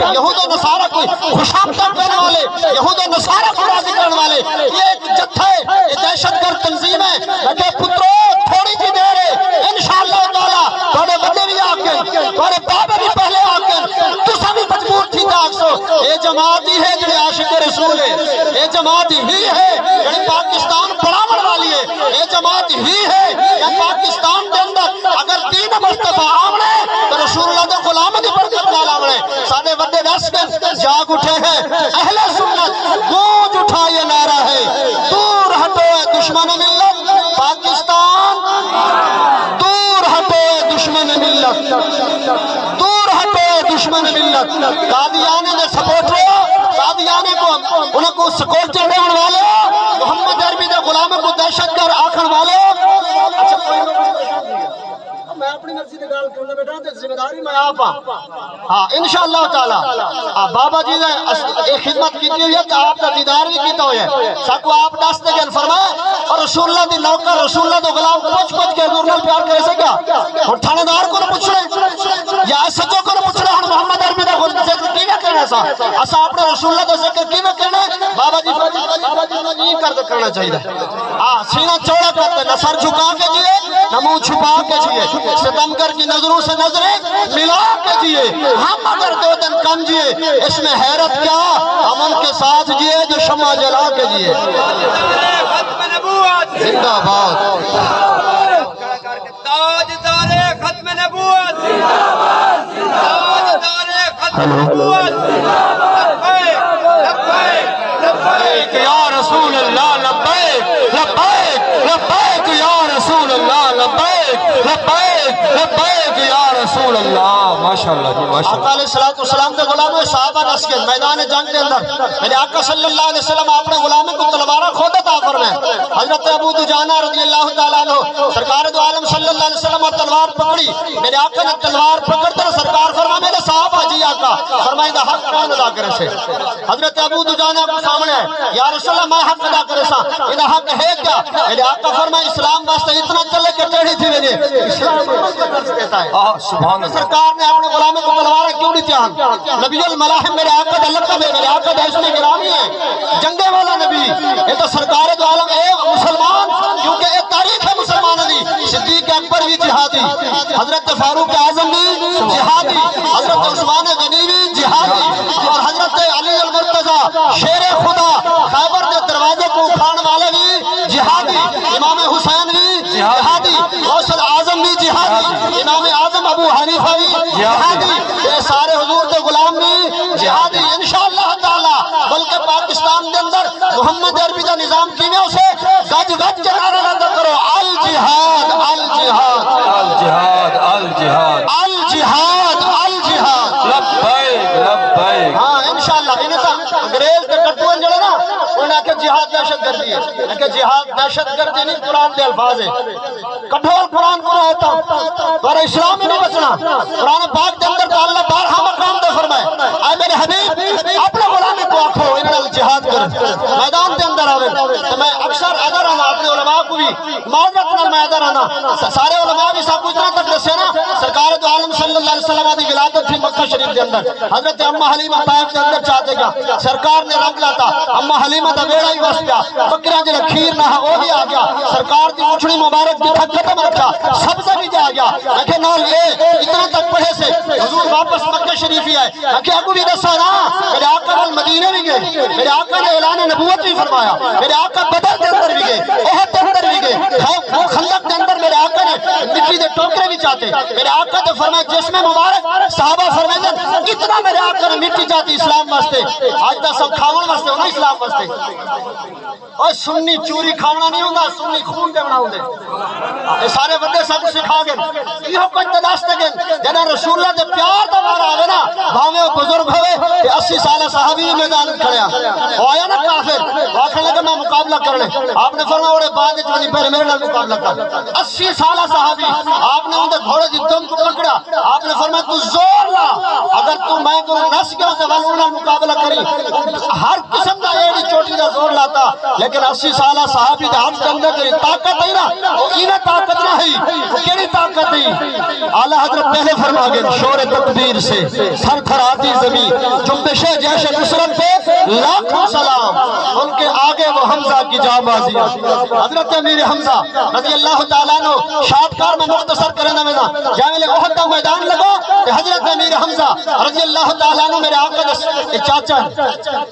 یہود و نصارہ کوئی خوشامدہ کرنے والے یہود و نصارہ کو راضی کرنے والے یہ ایک جتھا ہے یہ دہشت گرد تنظیم ہے کہ پترو تھوڑی سی دیر ہے انشاءاللہ تعالی تھوڑے بندے بھی آکے تھوڑے بابے بھی پہلے آکے تو سبھی مجبور تھی تاک سو یہ جماعت ہی ہے جو عاشق رسول ہے یہ جماعت ہی ہے جو پاکستان بڑھاون والی ہے یہ جماعت ہی ہے کہ پاکستان کے اندر اگر دین مصطفیٰ آمنے تو رسول اللہ دے غلام دی برکت نال آمنے سارے بندے دس کے جاگ اٹھے ہیں اہل سنت گونج اٹھا یہ نعرہ ہے دور ہٹو دشمن ملت پاکستان دور ہٹو دشمن ملت دور ہٹو دشمن ملت قادیانے دے سپورٹروں قادیانے کو انہیں کو سکورٹی دیون والے محمد عربی دے غلام کو دہشت گرد آکھن والے اچھا کوئی میں اپنی ذمہ داری میں آپ ہاں انشاءاللہ تعالی بابا جی نے ایک خدمت کی ہوئی ہے کہ آپ کا دیدار بھی کیتا ہوئے ساکو آپ دستے گئے فرمائے اور رسول اللہ دی نوکر رسول اللہ دو غلام پوچھ کے حضور نال پیار کرے سے کیا اور تھانے دار کو پوچھ رہے یا سچوں کو پوچھ رہے ہیں محمد عربی دا ذکر کیویں کرنا سا اسا اپنے رسول اللہ دا ذکر کیویں کرنا بابا جی یہ کر کرنا چاہیے سینہ چوڑا کرتے نہ سر جھکا کے جیے نہ منہ چھپا کے جیے ستمگر کی نظروں سے نظریں ملا کے جیے ہم اگر 2 دن کم جیے اس میں حیرت کیا ہم ان کے ساتھ جیے جو شمع جلا کے جیے زندہ باد تاجدار ختم نبوت تاجدار ختم نبوت لبیک یا رسول اللہ لبیک لبیک لبیک یا رسول اللہ لبیک لبیک لبیک یا رسول اللہ ماشاءاللہ جی ماشاءاللہ آقا علیہ السلام کے غلاموں صحابہ نس کے میدان جنگ کے اندر میرے آقا صلی اللہ علیہ وسلم اپنے غلاموں کو تلوارہ کھودا تھا فرمائے حضرت ابو دجانہ رضی اللہ تعالیٰ عنہ سرکار دو عالم صلی اللہ علیہ وسلم تلوار پکڑی میرے آقا نے تلوار پکڑ کر سرکار فرمائے میرے صحابہ جی آقا فرمائے دا حق کون ادا کرے سے حضرت ابو دجانہ کو سامنے ہے یا رسول اللہ میں حق ادا کرے سا یہ حق ہے کیا میرے آقا فرمائے اسلام واسطے اتنا چلے کہ ٹیڑھی تھی وجہ اسلام دیتا ہے سبحان اللہ سرکار نے اپنے غلاموں کو تلواریں کیوں نہیں تیان نبی الملاحم میرے آقا دا لقب ہے میرے آقا دا اسم گرامی ہے جنگے والا نبی یہ تو سرکار دو عالم اے مسلمان کیونکہ یہ تاریخ ہے مسلمان دی صدیق اکبر بھی جہادی حضرت فاروق اعظم بھی جہادی حضرت عثمان غنی بھی جہادی اور حضرت علی المرتضی شیر خدا خیبر کے دروازے کو اکھاڑ والے بھی جہادی امام حسین بھی جہادی غوث اعظم بھی جہادی امام اعظم ابو حنیفہ بھی جہادی یہ سارے حضور کے غلام بھی جہادی انشاءاللہ تعالی بلکہ پاکستان کے اندر محمد عربی کا نظام کیویں اسے گج گج کے نعرہ لگا کرو الجہاد الجہاد الجہاد الجہاد الجہاد الجہاد لبیک لبیک ہاں انشاءاللہ انہیں تو انگریز کے کٹوان جڑے نا انہیں کہ جہاد دہشت گردی ہے کہ جہاد دہشت گردی نہیں قرآن کے الفاظ ہے کٹھول قرآن کو رہتا تو اسلام ہی نہیں بچنا قرآن پاک کے اندر تو اللہ بارہا مقام دے فرمائے اے میرے حبیب اپنے غلامی کو آکھو انہیں جہاد کر میدان کے اندر آوے تو میں اکثر ادھر آنا اپنے علماء کو بھی معذرت نال میں ادھر آنا سارے علماء بھی سب اتنا تک رسے نا سرکار دو عالم صلی اللہ علیہ وسلم دی ولادت تھی مکہ شریف کے اندر حضرت امہ حلیمہ طائف کے اندر چاہتے گا سرکار نے رنگ لاتا امہ حلیمہ دا بیڑا ہی وس گیا بکریاں جڑا کھیر نہ وہ بھی آ گیا سرکار دی اٹھڑی مبارک دی تھک ختم رکھا سبزہ بھی جا گیا کہ نال اے اتنا تک پڑھے سے حضور واپس مکہ شریف ہی آئے کہ ابو بھی دسا نا میرے آقا المدینہ بھی گئے میرے آقا نے اعلان نبوت بھی فرمایا میرے آقا بدر کے اندر بھی گئے احد کے اندر بھی گئے خندق کے اندر میرے آقا نے مٹی دے ٹوکرے بھی چاہتے میرے آقا نے فرمایا جسم مبارک صحابہ فرمائے اتنا میرے آقا نے مٹی چاہتی اسلام واسطے آج تا سب کھاون واسطے ہونا اسلام واسطے اور سنی چوری کھاونا نہیں ہوگا سنی خون دے بنا ہوندے یہ سارے بندے سب سکھا گئے یہ کچھ تداشتے گئے جنہاں رسول اللہ دے پیار دا وارا آوے نا بھاوے بزرگ ہوئے 80 سالہ صحابی میدان کھڑے وہ آیا نا کافر واقع لگا میں مقابلہ کرنے آپ نے فرمایا اوڑے بعد اتنی پہلے میرے نال مقابلہ کر 80 سالہ صحابی آپ نے ان دے گھوڑے دی دم کو پکڑا آپ نے فرمایا تو زور لا اگر تو میں کو نس گیا تو والوں نال مقابلہ کری ہر قسم دا ایڑی چوٹی دا زور لاتا لیکن 80 سالہ صحابی دے ہاتھ کے اندر کوئی طاقت ہے نا وہ انہیں طاقت نہ ہے وہ کیڑی طاقت ہے اعلی حضرت پہلے فرما گئے شور تکبیر سے سر تھراتی زمین جنبش جیش نصرت پہ لاکھوں سلام ان کے آگے وہ حمزہ کی جاں بازی حضرت امیر حمزہ رضی اللہ تعالیٰ عنہ شادکار میں مختصر کرنا میں جہاں میں احد کا میدان لگا کہ حضرت امیر حمزہ رضی اللہ تعالیٰ عنہ میرے آقا چاچا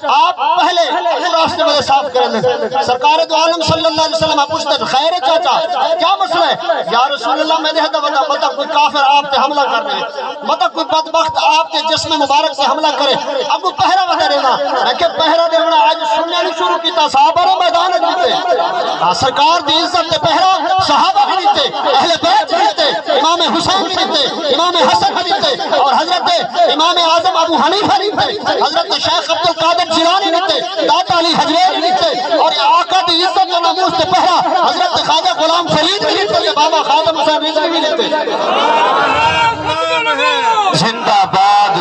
آپ پہلے راستے میں صاف کرنے سرکار دو عالم صلی اللہ علیہ وسلم پوچھتے خیر چاچا کیا مسئلہ ہے یا رسول اللہ میں دیکھتا مطلب کوئی کافر آپ پہ حملہ کر رہے مطلب کوئی بدبخت آپ کے جسم مبارک سے حملہ کرے اب وہ پہرا وہاں رہنا میں کہ پہرا دینا آج سننے نہیں شروع کیتا صحابہ نے میدان جیتے سرکار دی عزت تے پہرا صحابہ بھی دیتے اہل بیت بھی دیتے امام حسین بھی دیتے امام حسن بھی دیتے اور حضرت امام اعظم ابو حنیفہ بھی دیتے حضرت شیخ عبد القادر جیلانی بھی دیتے داتا علی حجویری بھی دیتے اور آقا دی عزت و ناموس تے پہرا حضرت خواجہ غلام فرید بھی دیتے بابا خادم حسین رضوی بھی دیتے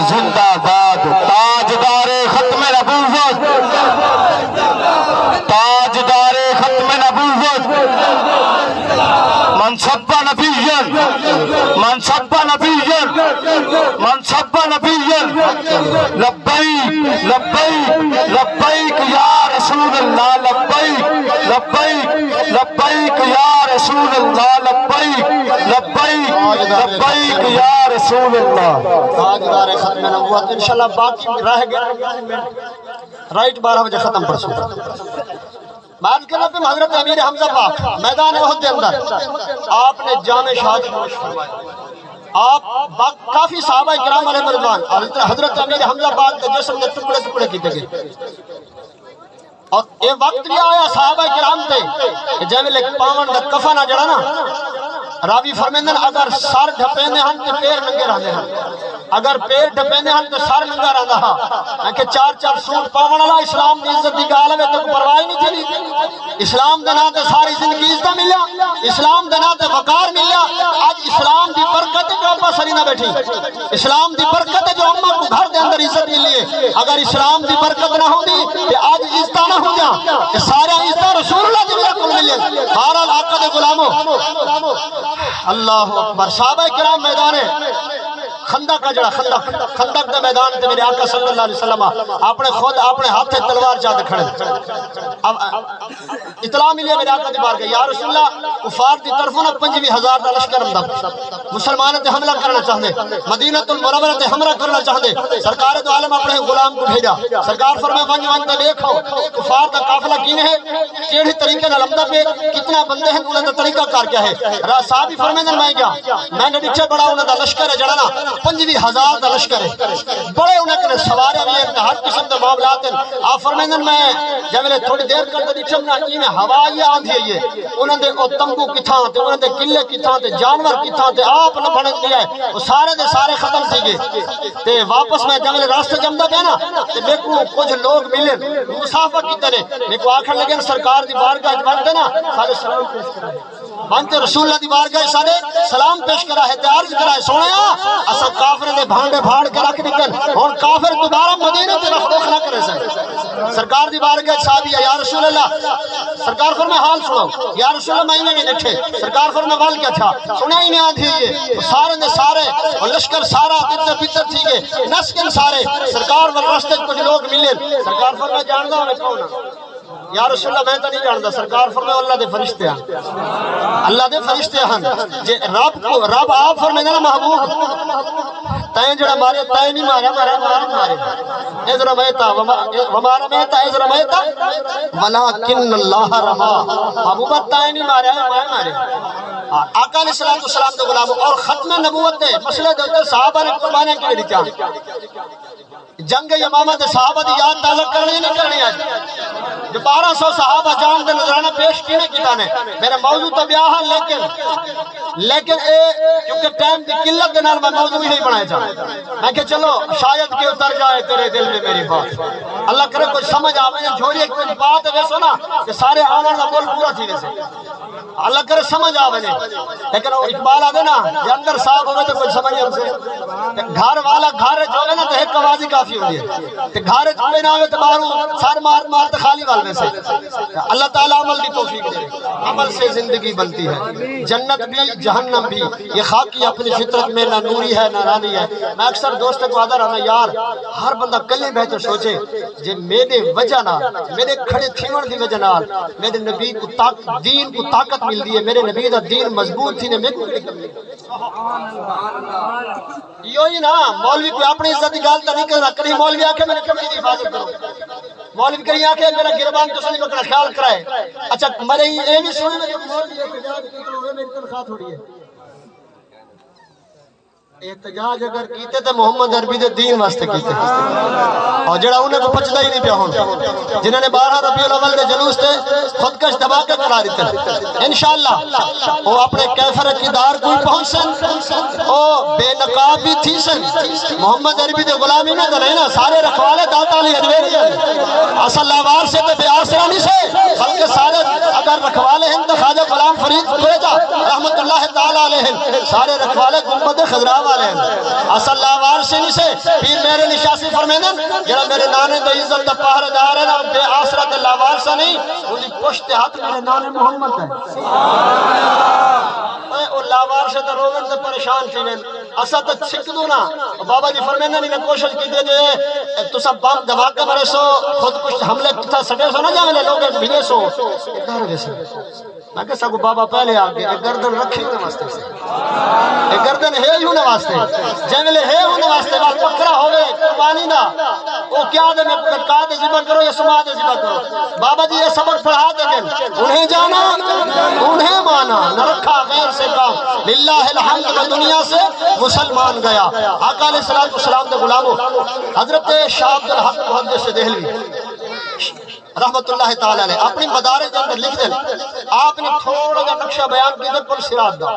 زندہ باد تاجدار ختم نبوت تاجدار ختم نبوت من سب نبیا من سب نبیا من سب نبیا لبیک لبیک لبیک یا رسول اللہ لبیک لبیک لبیک یا رسول اللہ لبیک لبیک لبیک یا رسول اللہ تاجدار ختم نبوت انشاءاللہ باقی رہ گیا رائٹ 12 بجے ختم پرسوں بعد کے نبی حضرت امیر حمزہ پاک میدان احد کے اندر آپ نے جام شہادت نوش فرمایا آپ کافی صحابہ کرام علیہ رضوان حضرت امیر حمزہ پاک کے جسم کے ٹکڑے ٹکڑے کیتے گئے اور یہ وقت بھی آیا صحابہ کرام تے جب لے پاون دا کفن جڑا نا راوی فرمیندن اگر سر ڈھپیندے ہن تے پیر ننگے رہندے ہن اگر پیر ڈھپیندے ہن تے سر ننگا رہندا ہا کہ چار سوٹ پاون والا اسلام دی عزت دی گل ہے تے پرواہ نہیں تھی اسلام دے نام تے ساری زندگی عزت ملیا اسلام دے نام تے وقار ملیا اج اسلام دی برکت جو ابا سری نہ بیٹھی اسلام دی برکت جو اماں کو گھر دے اندر عزت ملی ہے اگر اسلام دی برکت نہ ہوندی تے اج عزت نہ ہو جا کہ سارا عزت رسول اللہ دی برکت ملے بہرحال آقا دے غلاموں اللہ اکبر صحابہ کرام میدان خندق کا جڑا خندق دے میدان تے میرے آقا صلی اللہ علیہ وسلم اپنے خود اپنے ہاتھ سے تلوار چاہتے کھڑے اب اطلاع ملی میرے آقا دی بارگاہ یا رسول اللہ کفار دی طرفوں نہ 25,000 دا لشکر اندر مسلمان تے حملہ کرنا چاہتے مدینہ المنورہ تے حملہ کرنا چاہتے سرکار دو عالم اپنے غلام کو بھیجا سرکار فرمائے ونج تے دیکھو کفار دا قافلہ کینے ہے کیڑے طریقے نال امدا پہ کتنا بندے ہیں انہاں دا طریقہ کار کیا ہے صحابی فرمائے میں گیا میں نے دیکھا بڑا انہاں دا لشکر ہے جڑا نا 25,000 دا لشکر ہے بڑے انہاں نے سوارے بھی ہیں ہر قسم دے معاملات ہیں آپ فرمائے میں جب میں تھوڑی دیر کرتے دیکھا نا ایویں ہوا یہ آندھی ہے انہاں دے او تمبو کتھاں تے انہاں دے قلعے کتھاں تے جانور کتھاں تے آپ نہ بن دیا ہے وہ سارے دے سارے ختم تھی گئے تے واپس میں جب میں راستے جمدا پیا نا تے میرے کو کچھ لوگ ملے مسافر کیتے نے میرے کو آکھن لگے سرکار دی بارگاہ وچ بنتے نا سارے سلام پیش کرا بنتے رسول اللہ دی بارگاہ سارے سلام پیش کرا ہے تے عرض کرا ہے سونیا اسا کافر دے بھانڈے پھاڑ کے رکھ دکن ہن کافر دوبارہ مدینے تے رخ نہ کرے سن سرکار دی بارگاہ صحابی یا رسول اللہ سرکار فرمائے حال سنو یا رسول اللہ میں نہیں دیکھے سرکار فرمائے وال کیا تھا سنا ہی نہیں آندھی ہے سارے دے سارے اور لشکر سارا تتر پتر تھی گئے نسکن سارے سرکار و راستے کچھ لوگ ملے سرکار فرمائے جاندا میں کون یا رسول اللہ میں تو نہیں جاندا سرکار فرمائے اللہ دے فرشتے ہیں اللہ دے فرشتے ہیں جے رب آپ فرمائے نا محبوب تائیں جڑا مارے تائیں نہیں مارا مارے اذ رمیتا وما رمیتا اذ رمیتا ولکن اللہ رما محبوبہ تائیں نہیں مارا میں مارے آقا علیہ السلام کے غلام اور ختم نبوت دے مسئلے دے صحابہ نے قربانیاں کی دیا جنگ یمامہ دے صحابہ دی یاد تازہ کرنی نہیں کرنی آج جو 1200 صحابہ جان دے نظرانہ پیش کینے کیتا نے میرا موضوع تو بیاہا لیکن کیونکہ ٹائم دی قلت دے نال میں موضوع ہی نہیں بنایا چاہتا میں کہ چلو شاید کہ اتر جائے تیرے دل میں میری بات اللہ کرے کچھ سمجھ آوے جھوڑی ایک کچھ بات ہے ویسو نا کہ سارے آمان کا بول پورا تھی ویسے اللہ کرے سمجھ آوے لیکن اقبال آدھے نا یہ اندر صاحب ہوئے تو کچھ سمجھے ہم سے گھر والا گھر جو ہے نا تو ایک آوازی کافی ہوئی ہے کہ گھر چھوڑے نہ ہوئے تو بارو سار مار تو خالی وال میں سے اللہ تعالیٰ عمل کی توفیق دے عمل سے زندگی بنتی ہے جنت بھی جہنم بھی یہ خاکی اپنی فطرت میں نہ نوری ہے نہ رانی ہے میں اکثر دوست کو آدھا رہا یار ہر بندہ کلے بہتر سوچے جے میرے وجہ نہ میرے کھڑے تھیون دی وجہ نہ میرے نبی کو دین کو طاقت مل دی ہے میرے نبی دا دین مضبوط تھی نے میرے کو یہ ہی نا مولوی کوئی اپنی عزت کی گال تا نہیں کرنا کری مولوی آکے میرے کمی کی حفاظت کرو مولوی کری آکے میرا گربان تو سنی بکنا خیال کرائے اچھا میرے یہ بھی سونے میں مولوی احتجاج کیتے ہوئے میری تنخواہ تھوڑی ہے احتجاج اگر کیتے تو محمد عربی دے دین واسطے کیتے اور اور جڑا انہیں کو پچھتا ہی نہیں پیا ہوں جنہوں نے 12 ربیع الاول کے جلوس تے خودکش دھماکے کرا دیتے انشاءاللہ وہ اپنے کیفر اقتدار کو پہنچ سن او بے نقاب بھی تھی سن محمد عربی دے غلامی نہ دلینا سارے رکھوالے داتا علی ادویری اصل لاوار سے تے بے آسرا نہیں سے بلکہ سارے اگر رکھوالے ہیں تو خواجہ غلام فرید کوئیجا رحمت اللہ تعالیٰ علیہ سارے رکھوالے گنبد خضراء والے ہیں اصل لاوار سے نہیں سے پیر میرے نشاسی فرمیدن جڑا میرے نانے دے عزت دا پہرے دار ہے نا بے آسرا تے لاوار سے نہیں انہی پشت ہاتھ میرے نانے محمد ہے او لاوار سے تے روگن سے پریشان تھی میں اسا تے چھک دو نا بابا جی فرمیدن انہیں کوشش کی دے جو تو سب بام دھماکہ مرے سو خود کچھ حملے کتا سٹے سو نہ جاوے لوگ بھینے سو ادھر ویسے میں کہا ساکو بابا پہلے آگے ایک گردن رکھی ہونے واسطے سے ایک گردن ہے ہی ہونے واسطے جنگلے ہے ہونے واسطے بات پکڑا ہوئے قربانی نہ وہ کیا دے میں کہا دے زبا کرو یا سما دے زبا کرو بابا جی یہ سبق پڑھا دے گئے انہیں جانا انہیں مانا نہ رکھا غیر سے کام للہ الحمد و دنیا سے مسلمان گیا آقا علیہ السلام دے غلاموں حضرت شاہ عبدالحق محدث دہلوی رحمت اللہ تعالیٰ نے اپنی مدارج کے اندر لکھ دیں آپ نے تھوڑا جا نقشہ بیان کی دے پل سرات دا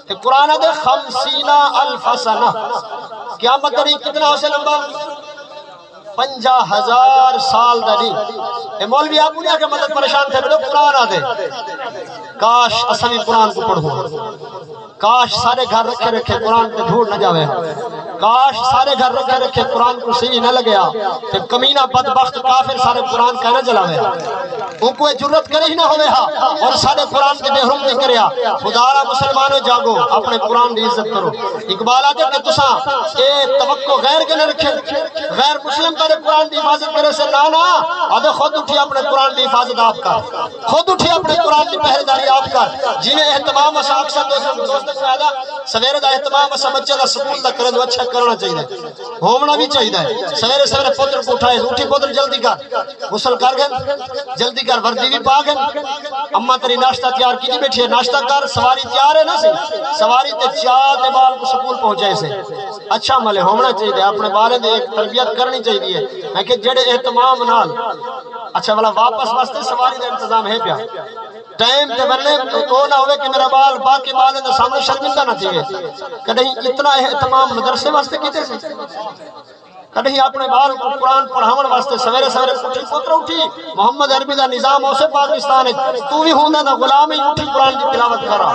کہ قرآن دے 50,000 سنہ قیامت دری کتنا ہو سے لمبا 50,000 سال دری اے مولوی آپ انہیں آکے مدد پریشان تھے ملو قرآن آدھے کاش اسمی قرآن کو پڑھو کاش سارے گھر رکھے رکھے قرآن پہ دھوڑ نہ جاوے کاش سارے گھر رکھے رکھے قرآن کو صحیح نہ لگیا کہ کمینہ بدبخت کافر سارے قرآن کا نہ جلاوے ان کو جرت کرے ہی نہ ہوئے ہاں اور سارے قرآن کے بے حرم نہیں کریا خدارہ مسلمانوں جاگو اپنے قرآن دی عزت کرو اقبال آتے کہ تساں اے توقع غیر کے نہ رکھے غیر مسلم کرے قرآن دی حفاظت کرے سے لانا آدھے خود اٹھی اپنے قرآن دی حفاظت آپ کا خود اٹھی اپنے قرآن دی پہرداری آپ کا جنہیں اہتمام اسا اکثر دوست فائدہ سویرے دا اہتمام اسا بچے دا سکول دا کرے دو اچھا کرنا چاہیے ہومنا بھی چاہیے سویرے سویرے پتر کو اٹھائے اٹھی پتر جلدی کر غسل کر گئے جلدی کر وردی بھی پا گئے اماں تری ناشتہ تیار کی دی بیٹھی ہے ناشتہ کر سواری تیار ہے نا سی سواری تے چار دے بال کو سکول پہنچائے سے اچھا ملے ہومنا چاہیے اپنے بالے دے ایک تربیت کرنی چاہیے میں کہ جڑے اہتمام نال اچھا والا واپس واسطے سواری دا انتظام ہے پیا ٹائم تے بلے تو نہ ہوئے کہ میرا بال باقی بالے دے سامنے شرمندہ نہ تھے کدہیں اتنا اہتمام مدرسے واسطے کیتے سے کدہیں اپنے بال کو قرآن پڑھاون واسطے سویرے سویرے اٹھی پتر اٹھی محمد عربی دا نظام ہو سے پاکستان ہے تو بھی ہوندہ نہ غلامی اٹھی قرآن کی تلاوت کرا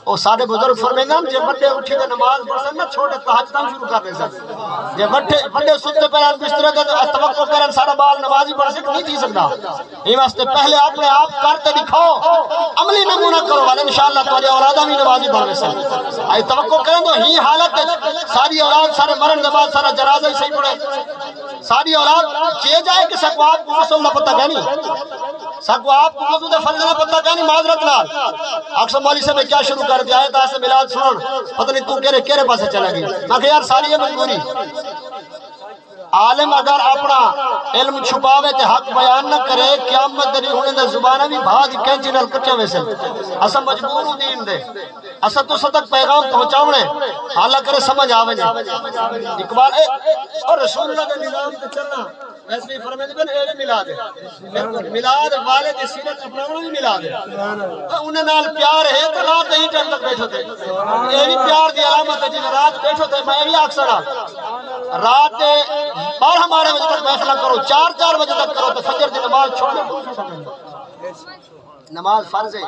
اور سارے بزرگ فرمیدن جے بڑے اٹھی دے نماز پڑھن نہ چھوٹے تہجد شروع کر دے سن جے بڑے ستے پیران بستر دے توقع کرن سارا بال نمازی پڑھ سک نہیں تھی سکتا یہ واسطے پہلے اپنے آپ کرتے دکھاؤ عملی نمونہ کرو والے انشاءاللہ تمہاری اولاداں بھی نمازی پڑھ سن ائی توقع کرن تو ہی حالت ساری اولاد سارے مرن کے بعد سارا جنازہ ہی صحیح پڑھے ساری اولاد چے جائے کہ سکو آپ کو غسل نہ پتہ کہنی سکو آپ کو وضو دے فرض نہ پتہ کہنی معذرت نال اکثر مولوی سے میں کیا شروع کر دیا ہے سے ملاد سنن پتہ نہیں تو کیرے پاسے چلا گئی میں کہ یار ساری ہے مجبوری عالم اگر اپنا علم چھپاوے تے حق بیان نہ کرے قیامت دری ہونے دے زبانہ بھی بھاگ کینچی نال کچھا ویسے اسا مجبور ہوں دین دے اسا تو صدق پیغام پہنچاونے حالا کرے سمجھ آوے جائے اقبال اور رسول اللہ کے نظام تے چلنا ایسے بھی فرمیدے بن اے ملاد ہے ملاد والے کی سیرت اپناونا بھی ملاد ہے انہیں نال پیار ہے تو رات ہی ٹائم تک بیٹھو تھے یہ بھی پیار دی علامت ہے جن رات بیٹھو تھے میں بھی اکثر رات 12 بجے تک محفلہ کرو 4 بجے تک کرو تو فجر دی نماز چھوڑنے نماز فرض ہے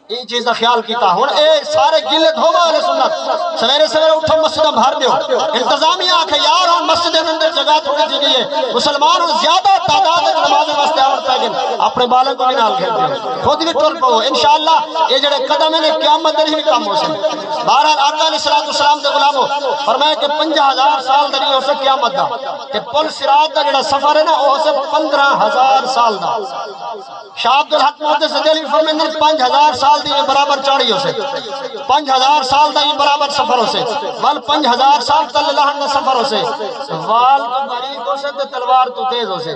یہ چیز کا خیال کیتا ہوں اے سارے گلے دھوما اہل سنت سویرے سویرے اٹھو مسجدہ بھر دیو انتظامیہ آکھے یار ہوں مسجد اندر جگہ تھوڑی جگہ ہے مسلمان اور زیادہ تعداد نماز واسطے آور پہ اپنے بالوں کو بھی نال کھیلتے ہیں خود بھی ٹر پو انشاءاللہ یہ جڑے قدم ہیں قیامت دری بھی کام ہو سکے بہرحال آقا علیہ السلام دے غلاموں فرمایا کہ 50,000 سال دری ہو سکے قیامت دا کہ پل صراط دا جڑا سفر ہے نا وہ سے 15,000 سال دا شاہ عبدالحق محدث دہلوی فرمائیں 5,000 سال دی برابر چاڑی ہو سے 5,000 سال دا یہ برابر سفر ہو سے وال 5,000 سال تل لہن سفر ہو سے وال تو باریک ہو سے تلوار تو تیز ہو سے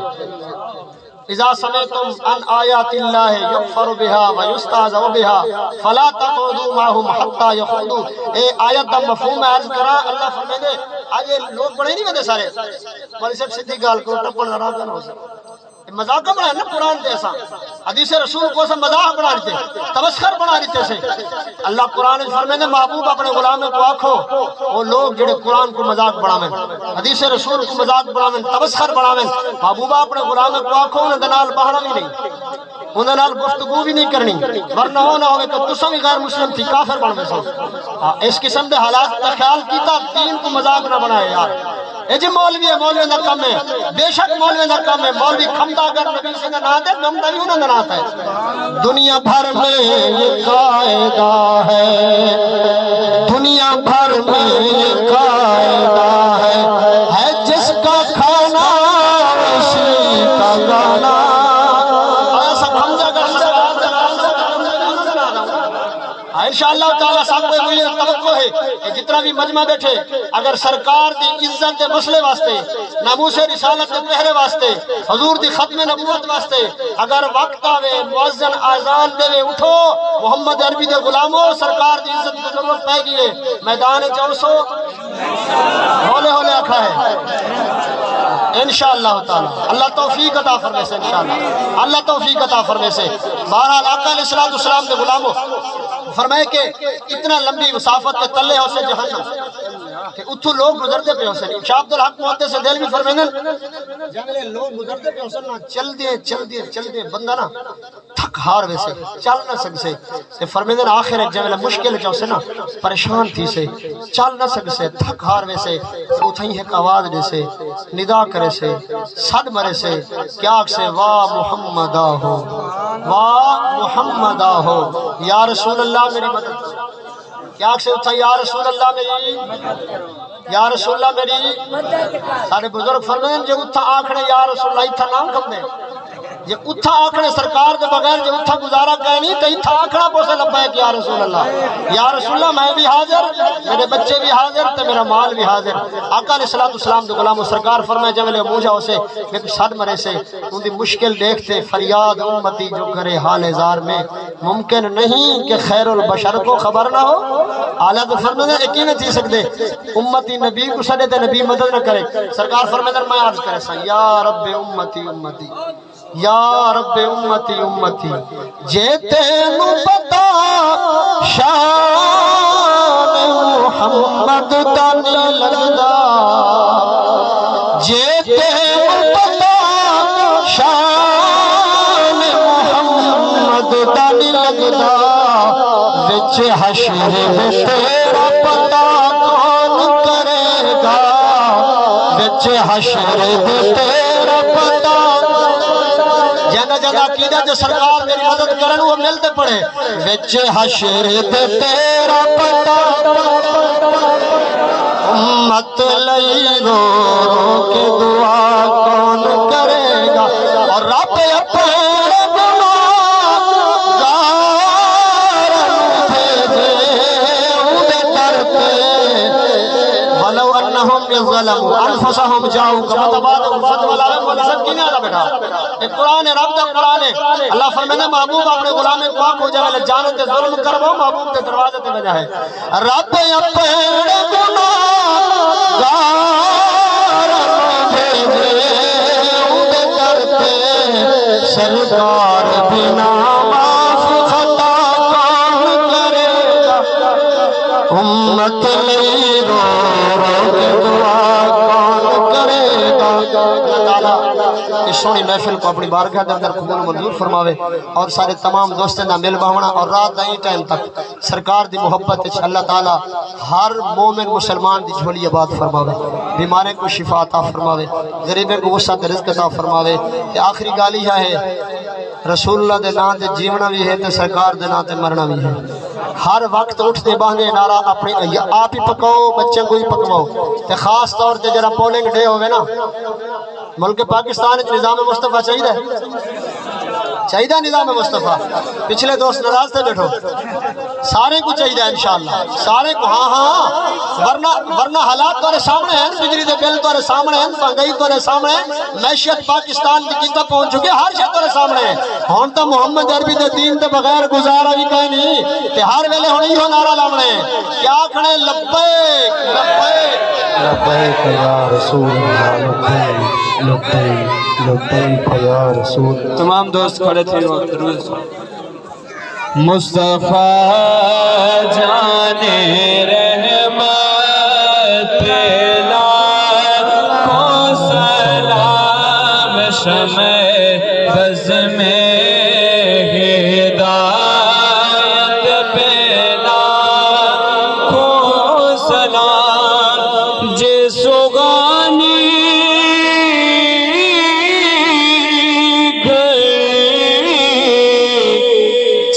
اذا سمعتم عن آیات اللہ یکفر بها ویستہزأ بها فلا تقعدوا معهم حتى يخوضوا. اے آیت دا مفہوم ہے عرض کرا. اللہ فرمائے آج لوگ بڑے نہیں بندے سارے والی صاحب سیدھی گال کو ٹپن نہ کر ہو سکتا مذاق بنا نا قرآن جیسا حدیث رسول کو سب مذاق بنا دیتے تمسخر بنا دیتے سے. اللہ قرآن فرمائے محبوب اپنے غلام کو آکھو وہ لوگ جڑے قرآن کو مذاق بناویں حدیث رسول کو مذاق بناویں تمسخر بناویں محبوبہ اپنے غلام کو آکھو انہیں دنال بہنا بھی نہیں انہیں نال گفتگو بھی نہیں کرنی ورنہ ہو نہ ہوئے کہ تسا بھی غیر مسلم تھی کافر بن میں سو. اس قسم دے حالات کا خیال کیتا دین کو مذاق نہ بنائے یار. اے جی مولوی ہے مولوی دا کم ہے بے شک مولوی دا کم ہے مولوی کھمدا اگر نبی سے نہ دے کھمدا بھی انہاں دا نات ہے. دنیا بھر میں یہ قاعدہ ہے دنیا بھر میں یہ قاعدہ ہے جس کا کھانا اسی کا گانا. انشاءاللہ تعالیٰ صاحب کو مجھے توقع ہے کہ جتنا بھی مجمع بیٹھے اگر سرکار دی عزت دے مسئلے واسطے ناموس رسالت دے پہرے واسطے حضور دی ختم نبوت واسطے اگر وقت آوے مؤذن آذان دے اٹھو محمد عربی دے غلاموں سرکار دی عزت کی ضرورت پائے گی میدان چوسو ہولے ہولے اکھا ہے انشاءاللہ تعالی. اللہ توفیق عطا فرمائے سے انشاءاللہ اللہ توفیق عطا فرمائے سے. بہرحال آقا علیہ السلام دے غلاموں فرمائے کہ اتنا لمبی مسافت کے تلے ہو سے جہنم کہ اتھو لوگ گزرتے پہ ہو سے. شاہ عبدالحق محدث سے دل بھی فرمائے جنگلے لوگ گزرتے پہ ہو سے چل دیے بندہ نا تھک ہار ویسے چل نہ سک سے فرمائے آخر ایک جنگلے مشکل جو سے نا پریشان تھی سے چل نہ سک سے تھک ہار ویسے اتھائی ایک آواز دے سے ندا کرے سے صد مرے سے کیا سے واہ محمد آہو واہ محمد آہو یا رسول اللہ میری مدد کیا سے اتھا یا رسول اللہ میری یا رسول اللہ میری سارے بزرگ فرمائیں جو اتھا آنکھنے یا رسول اللہ اتھا نام کم دے یہ اتھا آنکھنے سرکار دے بغیر جو اتھا گزارا کہے نہیں تو اتھا آنکھنا پوسے لبائے کہ یا رسول اللہ میں بھی حاضر میرے بچے بھی حاضر تو میرا مال بھی حاضر. آقا علیہ السلام دے غلام سرکار فرمائے جب لے موجہ اسے کہ صد مرے سے ان دی مشکل دیکھتے فریاد امتی جو کرے حال ازار میں ممکن نہیں کہ خیر البشر کو خبر نہ ہو. اعلیٰ تو فرمائے ایک ہی نہ تھی سکتے امتی نبی کو سڑے تے نبی مدد نہ کرے. سرکار فرمائے میں عرض کرے سا یا رب امتی امتی یا رب امتی امتی جیتے نو پتا شان محمد دانی لگدا جیتے نو پتا شان محمد دانی لگدا وچ حشر تیرا پتا کون کرے گا وچ حشر تیرا پتا جانا جانا عقیدہ جو سرکار میری مدد کرن وہ ملتے پڑے وچ حشر تیرا پتا امت لئی رو رو کے دعا کون کرے گا اور رب اپنے گناہ گار بھیجے اودے در پہ ولو انہم یظلموا انفسہم جاؤک فتبادہم فتولہم ولسب کی نہیں آتا بیٹھا ایک قرآن ہے رب دا قرآن ہے. اللہ فرمانے محبوب اپنے غلام پاک ہو جائے جانتے ظلم کرو محبوب کے دروازے تے وجہ ہے رب اپنے گناہ گار بھیجے اودے در پہ سرکار بنا معاف خطا کون کرے گا امت لئی رو رو کے دعا کون کرے گا. اللہ تعالیٰ اس سونی محفل کو اپنی بارگاہ کے اندر قبول منظور فرماوے اور سارے تمام دوستیں نہ مل باونا اور رات دائیں ٹائم تک سرکار دی محبت ہے اللہ تعالیٰ ہر مومن مسلمان دی جھولی آباد فرماوے بیمارے کو شفا عطا فرماوے غریبیں کو وسعت رزق عطا فرماوے. کہ آخری گالی ہے رسول اللہ دے نام دے جیونا بھی ہے تے سرکار دے نام دے مرنا بھی ہے. ہر وقت اٹھتے باہنے نعرہ اپنے آپ ہی پکاؤ بچے کو ہی پکواؤ تے خاص طور تے جرا پولنگ ڈے ہوئے نا ملک پاکستان نظام مصطفیٰ چاہیے چاہیے نظام مصطفیٰ پچھلے دوست ناراض سے بیٹھو سارے کو چاہیے انشاءاللہ سارے کو ہاں ورنہ حالات تورے سامنے ہیں بجلی دے بل تورے سامنے ہیں مہنگائی تورے سامنے ہیں معیشت پاکستان کی کتنا پہنچ چکے ہر شے تورے سامنے ہیں ہون تو محمد عربی دے دین تے بغیر گزارا بھی کہیں نہیں تے ہر ویلے ہونی ہو نعرہ لاونے کیا کھڑے لبیک لبیک لبیک یا رسول اللہ لبیک لبیک لبیک یا رسول تمام دوست کھڑے تھے وقت روز مصطفیٰ جانے رحمت لاکھوں سلام شمع بز میں ہدایت پہ لاکھوں سلام جیسو گانی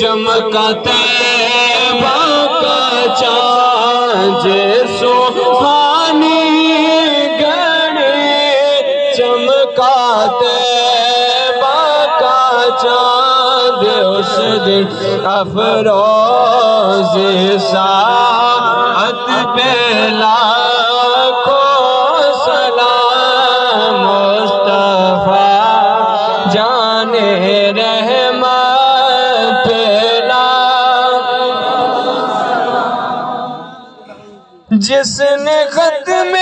چمکا طیبہ کا چاند جیسو خانی گڑے چمکا طیبہ کا چاند اس دن افروز ساعت پہ لاکھوں سلام مصطفیٰ جانے رحمت جس نے ختم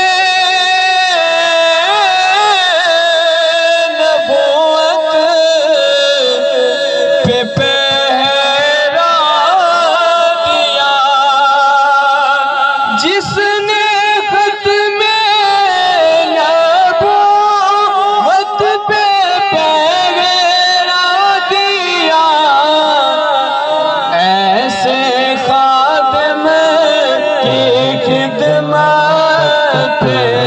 نبوت پہ پہرا دیا جس نے ختم نبوت پہ پہرا دیا ایسے خادم کی خدمت پہ